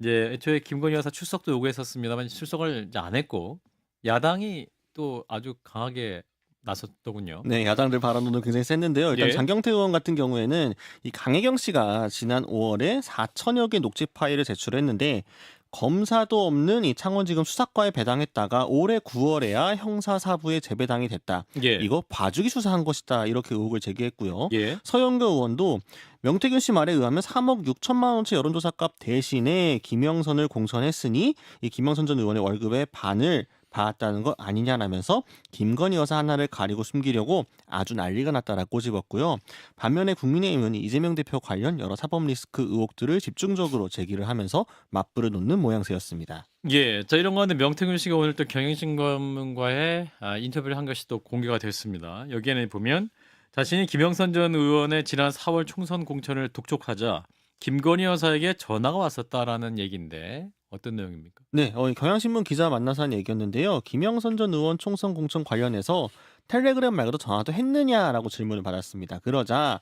이제 애초에 김건희 여사 출석도 요구했었습니다만 출석을 이제 안 했고 야당이 또 아주 강하게 나섰더군요. 네, 야당들 발언도 굉장히 셌는데요. 일단 예. 장경태 의원 같은 경우에는 이 강혜경 씨가 지난 5월에 4천여 개 녹취 파일을 제출했는데 검사도 없는 이 창원지검 수사과에 배당했다가 올해 9월에야 형사사부에 재배당이 됐다. 예. 이거 봐주기 수사한 것이다. 이렇게 의혹을 제기했고요. 예. 서영교 의원도 명태균 씨 말에 의하면 3억 6천만 원치 여론조사값 대신에 김영선을 공천했으니 이 김영선 전 의원의 월급의 반을 받았다는 것 아니냐라면서 김건희 여사 하나를 가리고 숨기려고 아주 난리가 났다라고 꼬집었고요. 반면에 국민의힘은 이재명 대표 관련 여러 사법 리스크 의혹들을 집중적으로 제기를 하면서 맞불을 놓는 모양새였습니다. 예, 자 이런 가운데 명태균 씨가 오늘 또 경향신문과의 인터뷰를 한 것이 또 공개가 됐습니다. 여기에는 보면 자신이 김영선 전 의원의 지난 4월 총선 공천을 독촉하자 김건희 여사에게 전화가 왔었다라는 얘기인데 어떤 내용입니까? 네, 경향신문 기자 만나서 한 얘기였는데요. 김영선 전 의원 총선 공천 관련해서 텔레그램 말고도 전화도 했느냐라고 질문을 받았습니다. 그러자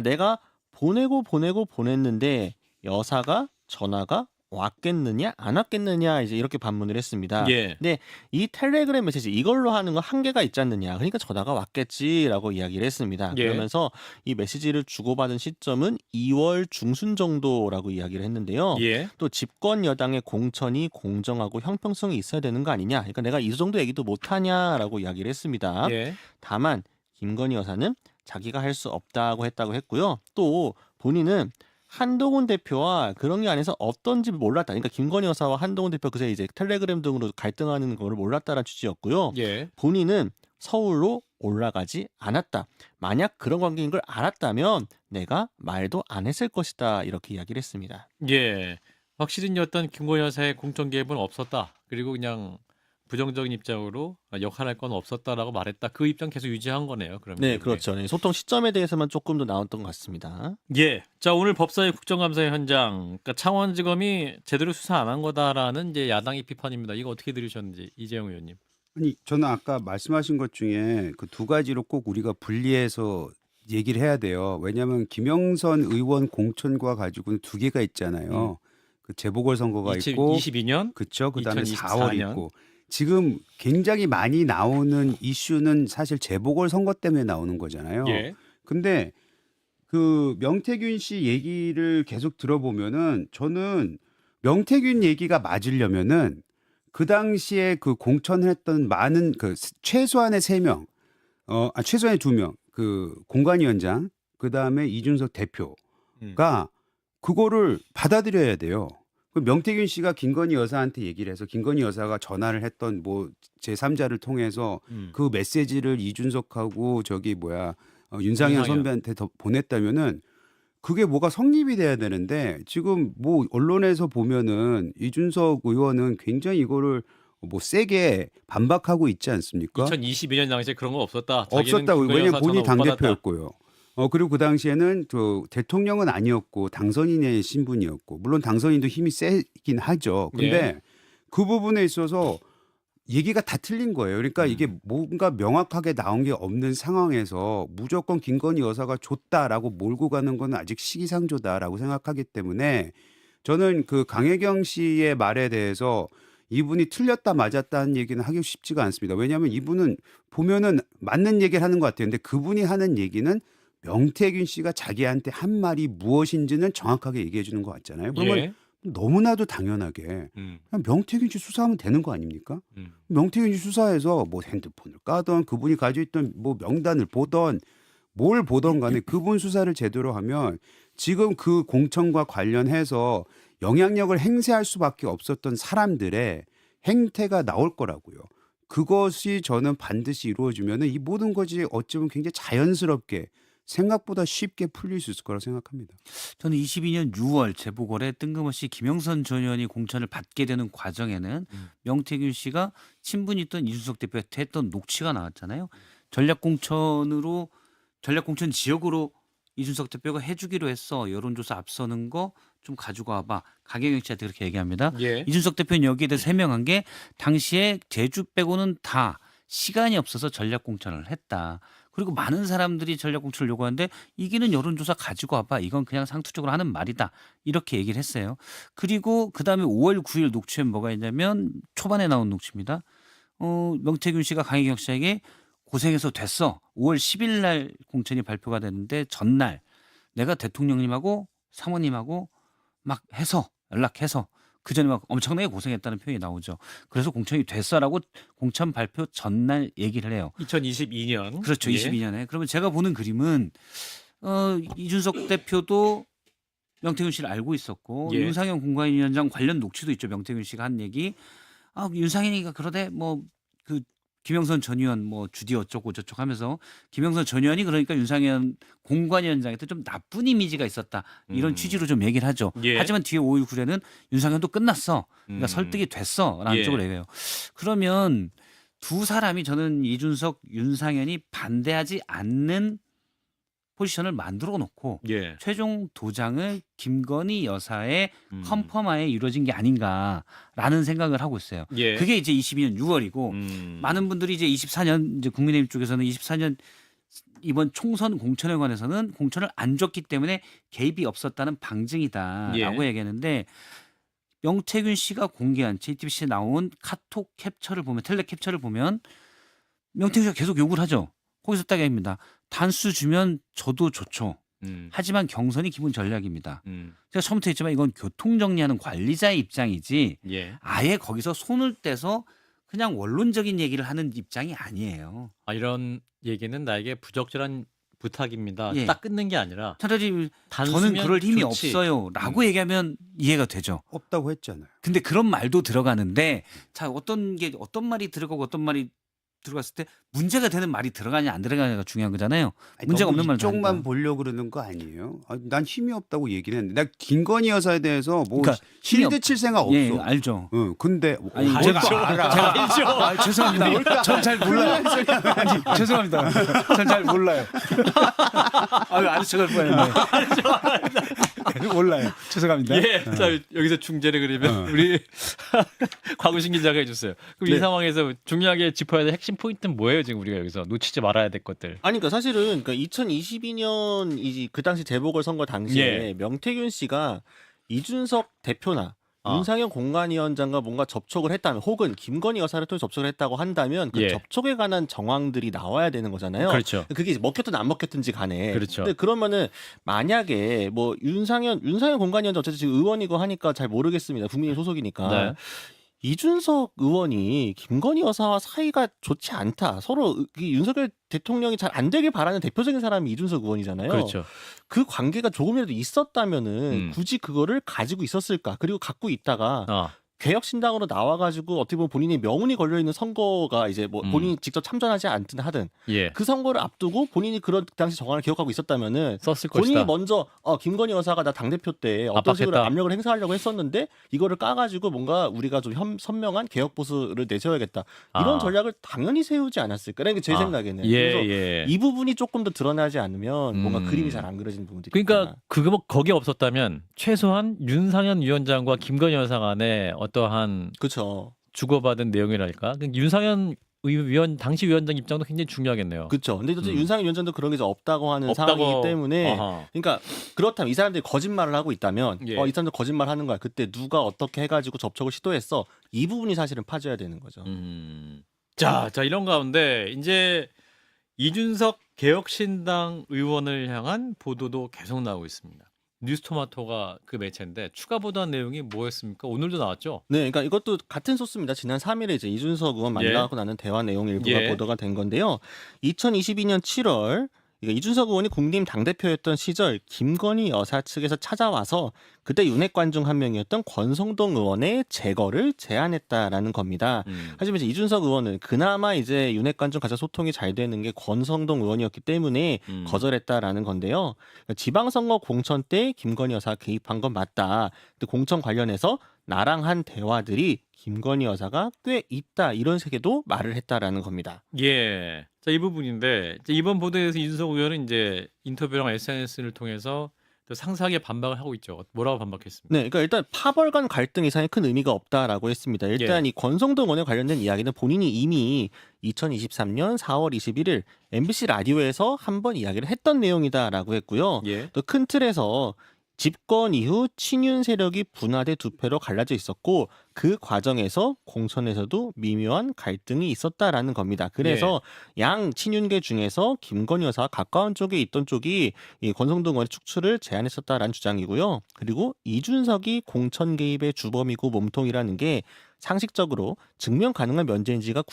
내가 보냈는데 여사가 전화가 왔겠느냐 안 왔겠느냐 이제 이렇게 반문을 했습니다. 예. 근데 이 텔레그램 메시지 이걸로 하는 건 한계가 있지 않느냐. 그러니까 전화가 왔겠지라고 이야기를 했습니다. 예. 그러면서 이 메시지를 주고받은 시점은 2월 중순 정도라고 이야기를 했는데요. 예. 또 집권 여당의 공천이 공정하고 형평성이 있어야 되는 거 아니냐. 그러니까 내가 이 정도 얘기도 못하냐라고 이야기를 했습니다. 예. 다만 김건희 여사는 자기가 할 수 없다고 했고요. 또 본인은 한동훈 대표와 그런 게 안에서 어떤지 몰랐다. 그러니까 김건희 여사와 한동훈 대표 그새 이제 텔레그램 등으로 갈등하는 걸 몰랐다라는 취지였고요. 예. 본인은 서울로 올라가지 않았다. 만약 그런 관계인 걸 알았다면 내가 말도 안 했을 것이다. 이렇게 이야기를 했습니다. 예. 확실히 어떤 김건희 여사의 공천 개입은 없었다. 그리고 그냥 부정적인 입장으로 역할할 건 없었다라고 말했다. 그 입장 계속 유지한 거네요. 그러면 네, 그렇죠. 네, 소통 시점에 대해서만 조금 더 나왔던 것 같습니다. 예. 자, 오늘 법사위 국정감사의 현장. 그러니까 창원지검이 제대로 수사 안 한 거다라는 이제 야당의 비판입니다. 이거 어떻게 들으셨는지 이재용 의원님. 아니 저는 아까 말씀하신 것 중에 그 두 가지로 꼭 우리가 분리해서 얘기를 해야 돼요. 왜냐하면 김영선 의원 공천과 가지고는 두 개가 있잖아요. 그 재보궐 선거가 있고 2022년, 그렇죠. 그다음에 2024 4월 년. 있고 지금 굉장히 많이 나오는 이슈는 사실 재보궐 선거 때문에 나오는 거잖아요. 예. 근데 그 명태균 씨 얘기를 계속 들어보면은 저는 명태균 얘기가 맞으려면은 그 당시에 그 공천을 했던 많은 그 최소한의 3명, 최소한의 2명, 그 공관위원장, 그 다음에 이준석 대표가 그거를 받아들여야 돼요. 그 명태균 씨가 김건희 여사한테 얘기를 해서 김건희 여사가 전화를 했던 뭐 제3자를 통해서 그 메시지를 이준석하고 윤상현 선배한테 더 보냈다면은 그게 뭐가 성립이 돼야 되는데 지금 뭐 언론에서 보면은 이준석 의원은 굉장히 이거를 뭐 세게 반박하고 있지 않습니까? 2022년 당시에 그런 거 없었다. 없었다고. 왜냐면 본인이 당 당대표였고요. 그리고 그 당시에는 그 대통령은 아니었고 당선인의 신분이었고 물론 당선인도 힘이 세긴 하죠. 근데 예. 그 부분에 있어서 얘기가 다 틀린 거예요. 그러니까 이게 뭔가 명확하게 나온 게 없는 상황에서 무조건 김건희 여사가 줬다라고 몰고 가는 건 아직 시기상조다라고 생각하기 때문에 저는 그 강혜경 씨의 말에 대해서 이분이 틀렸다 맞았다는 얘기는 하기 쉽지가 않습니다. 왜냐하면 이분은 보면은 맞는 얘기를 하는 것 같아요. 근데 그분이 하는 얘기는 명태균 씨가 자기한테 한 말이 무엇인지는 정확하게 얘기해 주는 것 같잖아요. 그러면 예. 너무나도 당연하게 그냥 명태균 씨 수사하면 되는 거 아닙니까? 명태균 씨 수사해서 뭐 핸드폰을 까던 그분이 가지고 있던 뭐 명단을 보던 뭘 보던 간에 그분 수사를 제대로 하면 지금 그 공천과 관련해서 영향력을 행사할 수밖에 없었던 사람들의 행태가 나올 거라고요. 그것이 저는 반드시 이루어지면 이 모든 것이 어찌 보면 굉장히 자연스럽게 생각보다 쉽게 풀릴 수 있을 거라고 생각합니다. 저는 22년 6월 재보궐에 뜬금없이 김영선 전 의원이 공천을 받게 되는 과정에는 명태균 씨가 친분이 있던 이준석 대표한테 했던 녹취가 나왔잖아요. 전략공천 지역으로 이준석 대표가 해주기로 했어. 여론조사 앞서는 거 좀 가지고 와봐. 강혜경 씨한테 그렇게 얘기합니다. 예. 이준석 대표는 여기에 대해서 해명한 게 당시에 제주 빼고는 다 시간이 없어서 전략공천을 했다. 그리고 많은 사람들이 전략공천을 요구하는데 이기는 여론조사 가지고 와봐. 이건 그냥 상투적으로 하는 말이다. 이렇게 얘기를 했어요. 그리고 그다음에 5월 9일 녹취엔 뭐가 있냐면 초반에 나온 녹취입니다. 명태균 씨가 강혜경 씨에게 고생해서 됐어. 5월 10일 날 공천이 발표가 됐는데 전날 내가 대통령님하고 사모님하고 막 해서 연락해서 그전에 막 엄청나게 고생했다는 표현이 나오죠. 그래서 공천이 됐어라고 공천 발표 전날 얘기를 해요. 2022년. 그렇죠. 예. 22년에. 그러면 제가 보는 그림은 이준석 대표도 명태균 씨를 알고 있었고 예. 윤상현 공관위원장 관련 녹취도 있죠. 명태균 씨가 한 얘기. 윤상현이가 그러대 그 김영선 전 의원 주디 어쩌고 저쩌고 하면서 김영선 전 의원이 그러니까 윤상현 공관위원장한테 좀 나쁜 이미지가 있었다. 이런 취지로 좀 얘기를 하죠. 예. 하지만 뒤에 5일 9일에는 윤상현도 끝났어. 그러니까 설득이 됐어. 라는 예. 쪽으로 얘기해요. 그러면 두 사람이 저는 이준석, 윤상현이 반대하지 않는 포지션을 만들어 놓고 예. 최종 도장을 김건희 여사의 컨펌하에 이루어진 게 아닌가라는 생각을 하고 있어요. 예. 그게 이제 22년 6월이고 많은 분들이 이제 24년 이제 국민의힘 쪽에서는 24년 이번 총선 공천에 관해서는 공천을 안 줬기 때문에 개입이 없었다는 방증이다라고 예. 얘기하는데 명태균 씨가 공개한 JTBC에 나온 카톡 캡처를 보면 텔레 캡처를 보면 명태균 씨가 계속 욕을 하죠. 거기서 딱 얘기합니다. 단수 주면 저도 좋죠. 하지만 경선이 기본 전략입니다. 제가 처음부터 했지만 이건 교통정리하는 관리자의 입장이지 예. 아예 거기서 손을 떼서 그냥 원론적인 얘기를 하는 입장이 아니에요. 이런 얘기는 나에게 부적절한 부탁입니다. 예. 딱 끊는 게 아니라 차라리 저는 단수면 그럴 힘이 좋지. 없어요 라고 얘기하면 이해가 되죠. 없다고 했잖아요. 근데 그런 말도 들어가는데 자 어떤 말이 들어가고 어떤 말이 들어갔을 때 문제가 되는 말이 들어가냐 안 들어가냐가 중요한 거잖아요. 아니, 문제가 너무 없는 말을 이쪽만 하니까. 보려고 그러는 거 아니에요? 난 힘이 없다고 얘기를 했는데 나 김건희 여사에 대해서 뭐 그러니까 실드 칠 생각 없어. 예, 알죠. 근데 아니, 제가 알아. 죄송합니다. 전 잘 몰라요. 아니, 죄송합니다. 전 잘 몰라요. 아르쳐갈 뻔했네. 몰라요. 죄송합니다. 예. 자, 여기서 중재를 그리면 우리 곽우신 기자가 해주세요. 그럼 이 상황에서 중요하게 짚어야 될 핵심 포인트는 뭐예요? 지금 우리가 여기서 놓치지 말아야 될 것들. 아니 그러니까 사실은 2022년 그 당시 재보궐선거 당시에 명태균 씨가 이준석 대표나 윤상현 공관위원장과 뭔가 접촉을 했다면 혹은 김건희 여사를 통해 접촉을 했다고 한다면 그 접촉에 관한 정황들이 나와야 되는 거잖아요. 그렇죠. 그게 먹혔든 안 먹혔든지 간에. 그렇죠. 근데 그러면은 만약에 뭐 윤상현 공관위원장 어쨌든 지금 의원이고 하니까 잘 모르겠습니다. 국민의 소속이니까. 네. 이준석 의원이 김건희 여사와 사이가 좋지 않다. 서로 윤석열 대통령이 잘 안 되길 바라는 대표적인 사람이 이준석 의원이잖아요. 그렇죠. 그 관계가 조금이라도 있었다면은 굳이 그거를 가지고 있었을까? 그리고 갖고 있다가 개혁신당으로 나와가지고 어떻게 보면 본인의 명운이 걸려있는 선거가 이제 뭐 본인이 직접 참전하지 않든 하든 그 선거를 앞두고 본인이 그런 당시 정황을 기억하고 있었다면은 썼을 본인이 것이다. 먼저 김건희 여사가 나 당대표 때 어떤 식으로 압박했다. 압력을 행사하려고 했었는데 이거를 까가지고 뭔가 우리가 좀 선명한 개혁 보수를 내세워야겠다. 이런 전략을 당연히 세우지 않았을까? 그러니까 제 생각에는. 그래서 이 부분이 조금 더 드러나지 않으면 뭔가 그림이 잘 안 그려지는 부분들이 그러니까 거기 없었다면 최소한 윤상현 위원장과 김건희 여사 간에 어떠한 그렇죠. 주고받은 내용이랄까. 윤상현 당시 위원장 입장도 굉장히 중요하겠네요. 그렇죠. 근데 어쨌든 윤상현 위원장도 그런 게 없다고 하는 상황이기 때문에 그러니까 그렇다면 이 사람들이 거짓말을 하고 있다면 이 사람들 거짓말하는 거야. 그때 누가 어떻게 해가지고 접촉을 시도했어. 이 부분이 사실은 파져야 되는 거죠. 자 이런 가운데 이제 이준석 개혁신당 의원을 향한 보도도 계속 나오고 있습니다. 뉴스토마토가 그 매체인데 추가 보도한 내용이 뭐였습니까? 오늘도 나왔죠? 네, 그러니까 이것도 같은 소스입니다. 지난 3일에 이제 이준석 의원 만나고 나는 대화 내용 일부가 보도가 된 건데요. 2022년 7월 이준석 의원이 국민의힘 당대표였던 시절 김건희 여사 측에서 찾아와서 그때 윤핵관 중 한 명이었던 권성동 의원의 제거를 제안했다라는 겁니다. 하지만 이제 이준석 의원은 그나마 이제 윤핵관 중 가장 소통이 잘 되는 게 권성동 의원이었기 때문에 거절했다라는 건데요. 지방선거 공천 때 김건희 여사가 개입한 건 맞다. 근데 공천 관련해서 나랑 한 대화들이 김건희 여사가 꽤 있다 이런 식으로 말을 했다라는 겁니다. 예. 자, 이 부분인데 이번 보도에서 이준석 의원은 이제 인터뷰랑 SNS를 통해서 또 상세하게 반박을 하고 있죠. 뭐라고 반박했습니까? 네, 그러니까 일단 파벌 간 갈등 이상의 큰 의미가 없다라고 했습니다. 일단 이 권성동 의원에 관련된 이야기는 본인이 이미 2023년 4월 21일 MBC 라디오에서 한번 이야기를 했던 내용이다라고 했고요. 또 큰 틀에서 집권 이후 친윤 세력이 분화돼 두 패로 갈라져 있었고 그 과정에서 공천에서도 미묘한 갈등이 있었다라는 겁니다. 그래서 양 친윤계 중에서 김건희 여사와 가까운 쪽에 있던 쪽이 이 권성동 의원의 축출을 제안했었다라는 주장이고요. 그리고 이준석이 공천 개입의 주범이고 몸통이라는 게 상식적으로 증명 가능한 면제인지가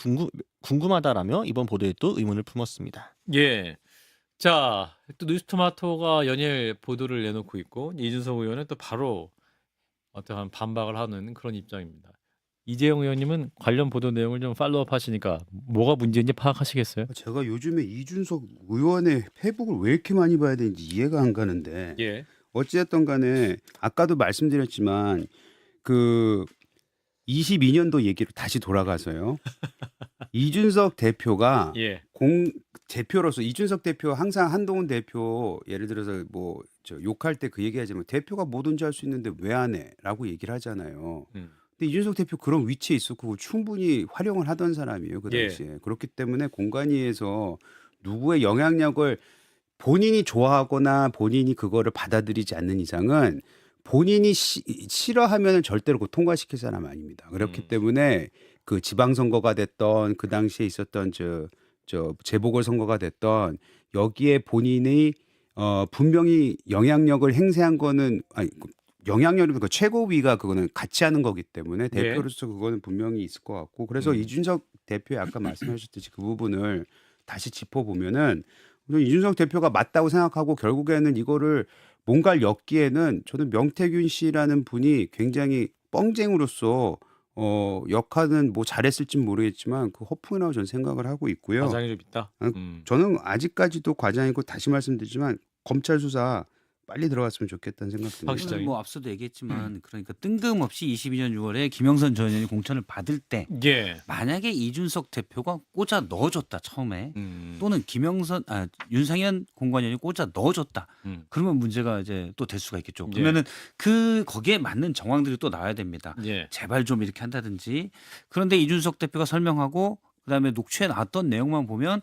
궁금하다라며 이번 보도에 또 의문을 품었습니다. 예. 자, 또 뉴스토마토가 연일 보도를 내놓고 있고 이준석 의원은 또 바로 어떠한 반박을 하는 그런 입장입니다. 이재용 의원님은 관련 보도 내용을 좀 팔로우업 하시니까 뭐가 문제인지 파악하시겠어요? 제가 요즘에 이준석 의원의 페북을 왜 이렇게 많이 봐야 되는지 이해가 안 가는데 어찌됐든 간에 아까도 말씀드렸지만 그 22년도 얘기로 다시 돌아가서요. 이준석 대표가 대표로서 이준석 대표 항상 한동훈 대표 예를 들어서 뭐 욕할 때 그 얘기하지만 대표가 뭐든지 할 수 있는데 왜 안 해?라고 얘기를 하잖아요. 근데 이준석 대표 그런 위치에 있었고 충분히 활용을 하던 사람이에요 그 당시에. 그렇기 때문에 공관위에서 누구의 영향력을 본인이 좋아하거나 본인이 그거를 받아들이지 않는 이상은 본인이 싫어하면 절대로 그 통과시킬 사람 아닙니다. 그렇기 때문에 그 지방선거가 됐던 그 당시에 있었던 저 재보궐선거가 됐던 여기에 본인이 분명히 영향력을 행사한 거는 영향력이 그 최고위가 그거는 같이 하는 거기 때문에 대표로서 그거는 분명히 있을 것 같고 그래서 이준석 대표의 아까 말씀하셨듯이 그 부분을 다시 짚어보면은 이준석 대표가 맞다고 생각하고 결국에는 이거를 뭔가를 엮기에는 저는 명태균 씨라는 분이 굉장히 뻥쟁으로서 역할은 뭐 잘했을진 모르겠지만 그 허풍이라고 저는 생각을 하고 있고요. 과장이 좀 있다. 저는 아직까지도 과장이고 다시 말씀드리지만 검찰 수사 빨리 들어갔으면 좋겠다는 생각 듭니다. 확실히. 뭐 앞서도 얘기했지만 그러니까 뜬금없이 22년 6월에 김영선 전 의원이 공천을 받을 때 예. 만약에 이준석 대표가 꽂아 넣어줬다 처음에 또는 윤상현 공관위원이 꽂아 넣어줬다 그러면 문제가 이제 또 될 수가 있겠죠. 그러면은 그 거기에 맞는 정황들이 또 나와야 됩니다. 예. 제발 좀 이렇게 한다든지. 그런데 이준석 대표가 설명하고 그다음에 녹취에 나왔던 내용만 보면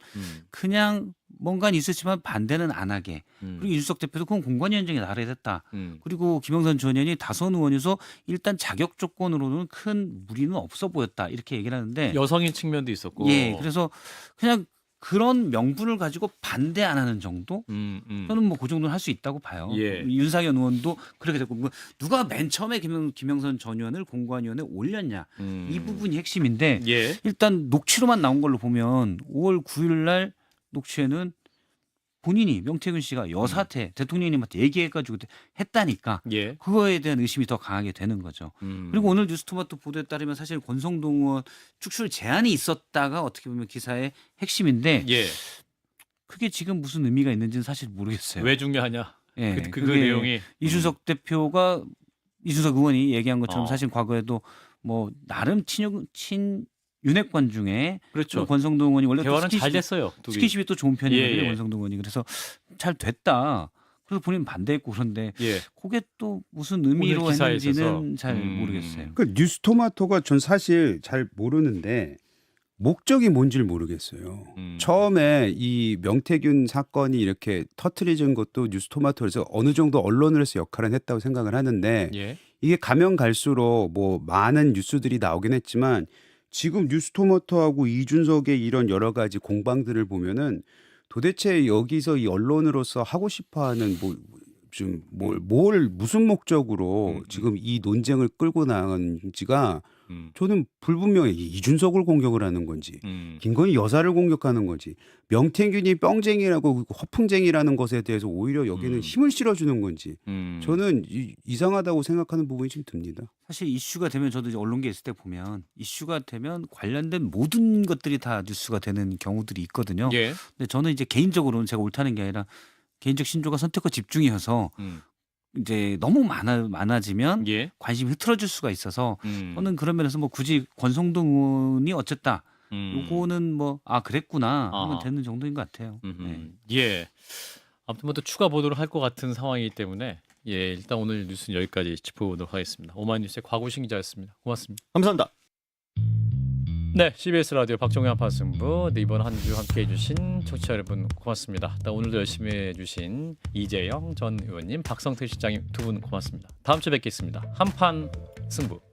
그냥 뭔가 있었지만 반대는 안 하게. 그리고 이준석 대표도 그건 공관위원장이 나라야 됐다. 그리고 김영선 전 의원이 다선 의원에서 일단 자격 조건으로는 큰 무리는 없어 보였다. 이렇게 얘기를 하는데 여성인 측면도 있었고. 예, 그래서 그냥 그런 명분을 가지고 반대 안 하는 정도? 저는 뭐 그 정도는 할 수 있다고 봐요. 예. 윤상현 의원도 그렇게 됐고 누가 맨 처음에 김영선 전 의원을 공관위원회에 올렸냐 이 부분이 핵심인데 예. 일단 녹취로만 나온 걸로 보면 5월 9일 날 녹취에는 본인이 명태균 씨가 여사태 대통령님한테 얘기해가지고 했다니까 예. 그거에 대한 의심이 더 강하게 되는 거죠. 그리고 오늘 뉴스토마토 보도에 따르면 사실 권성동 의원 축출 제안이 있었다가 어떻게 보면 기사의 핵심인데 예. 그게 지금 무슨 의미가 있는지는 사실 모르겠어요. 왜 중요하냐? 예, 그 그게 내용이 이준석 대표가 이준석 의원이 얘기한 것처럼 어. 사실 과거에도 뭐 나름 친윤핵관 중에 그렇죠. 권성동 의원이 원래 또 대화는 잘 됐어요. 둘이. 스킨십이 또 좋은 편이거든요. 예, 예. 권성동 의원이. 그래서 잘 됐다. 그래서 본인 반대했고 그런데 예. 그게 또 무슨 의미로 오늘 기사에 했는지는 있어서. 잘 모르겠어요. 그 뉴스토마토가 전 사실 잘 모르는데 목적이 뭔지를 모르겠어요. 처음에 이 명태균 사건이 이렇게 터트려진 것도 뉴스토마토에서 어느 정도 언론으로서 역할은 했다고 생각을 하는데 예. 이게 가면 갈수록 뭐 많은 뉴스들이 나오긴 했지만 지금 뉴스토마토하고 이준석의 이런 여러 가지 공방들을 보면은 도대체 여기서 이 언론으로서 하고 싶어하는 무슨 목적으로 지금 이 논쟁을 끌고 나가는지가 저는 불분명해. 이준석을 공격을 하는 건지 김건희 여사를 공격하는 건지 명태균이 뻥쟁이라고 허풍쟁이라는 것에 대해서 오히려 여기는 힘을 실어주는 건지 저는 이상하다고 생각하는 부분이 좀 듭니다. 사실 이슈가 되면 저도 이제 언론계에 있을 때 보면 이슈가 되면 관련된 모든 것들이 다 뉴스가 되는 경우들이 있거든요. 예. 근데 저는 이제 개인적으로는 제가 옳다는 게 아니라 개인적 신조가 선택과 집중이어서 이제 너무 많아지면 예. 관심이 흐트러질 수가 있어서 저는 그런 면에서 뭐 굳이 권성동 의원이 어쨌다. 요거는 뭐 그랬구나 하면 아하. 되는 정도인 것 같아요. 네. 예. 아무튼 뭐 또 추가 보도를 할 것 같은 상황이기 때문에 예, 일단 오늘 뉴스는 여기까지 짚어보도록 하겠습니다. 오마이뉴스의 곽우신 기자였습니다. 고맙습니다. 감사합니다. 네, CBS 라디오 박종현 한판승부. 네, 이번 한 주 함께해 주신 청취자 여러분 고맙습니다. 오늘도 열심히 해주신 이재영 전 의원님, 박성태 실장님 두 분 고맙습니다. 다음 주에 뵙겠습니다. 한판승부.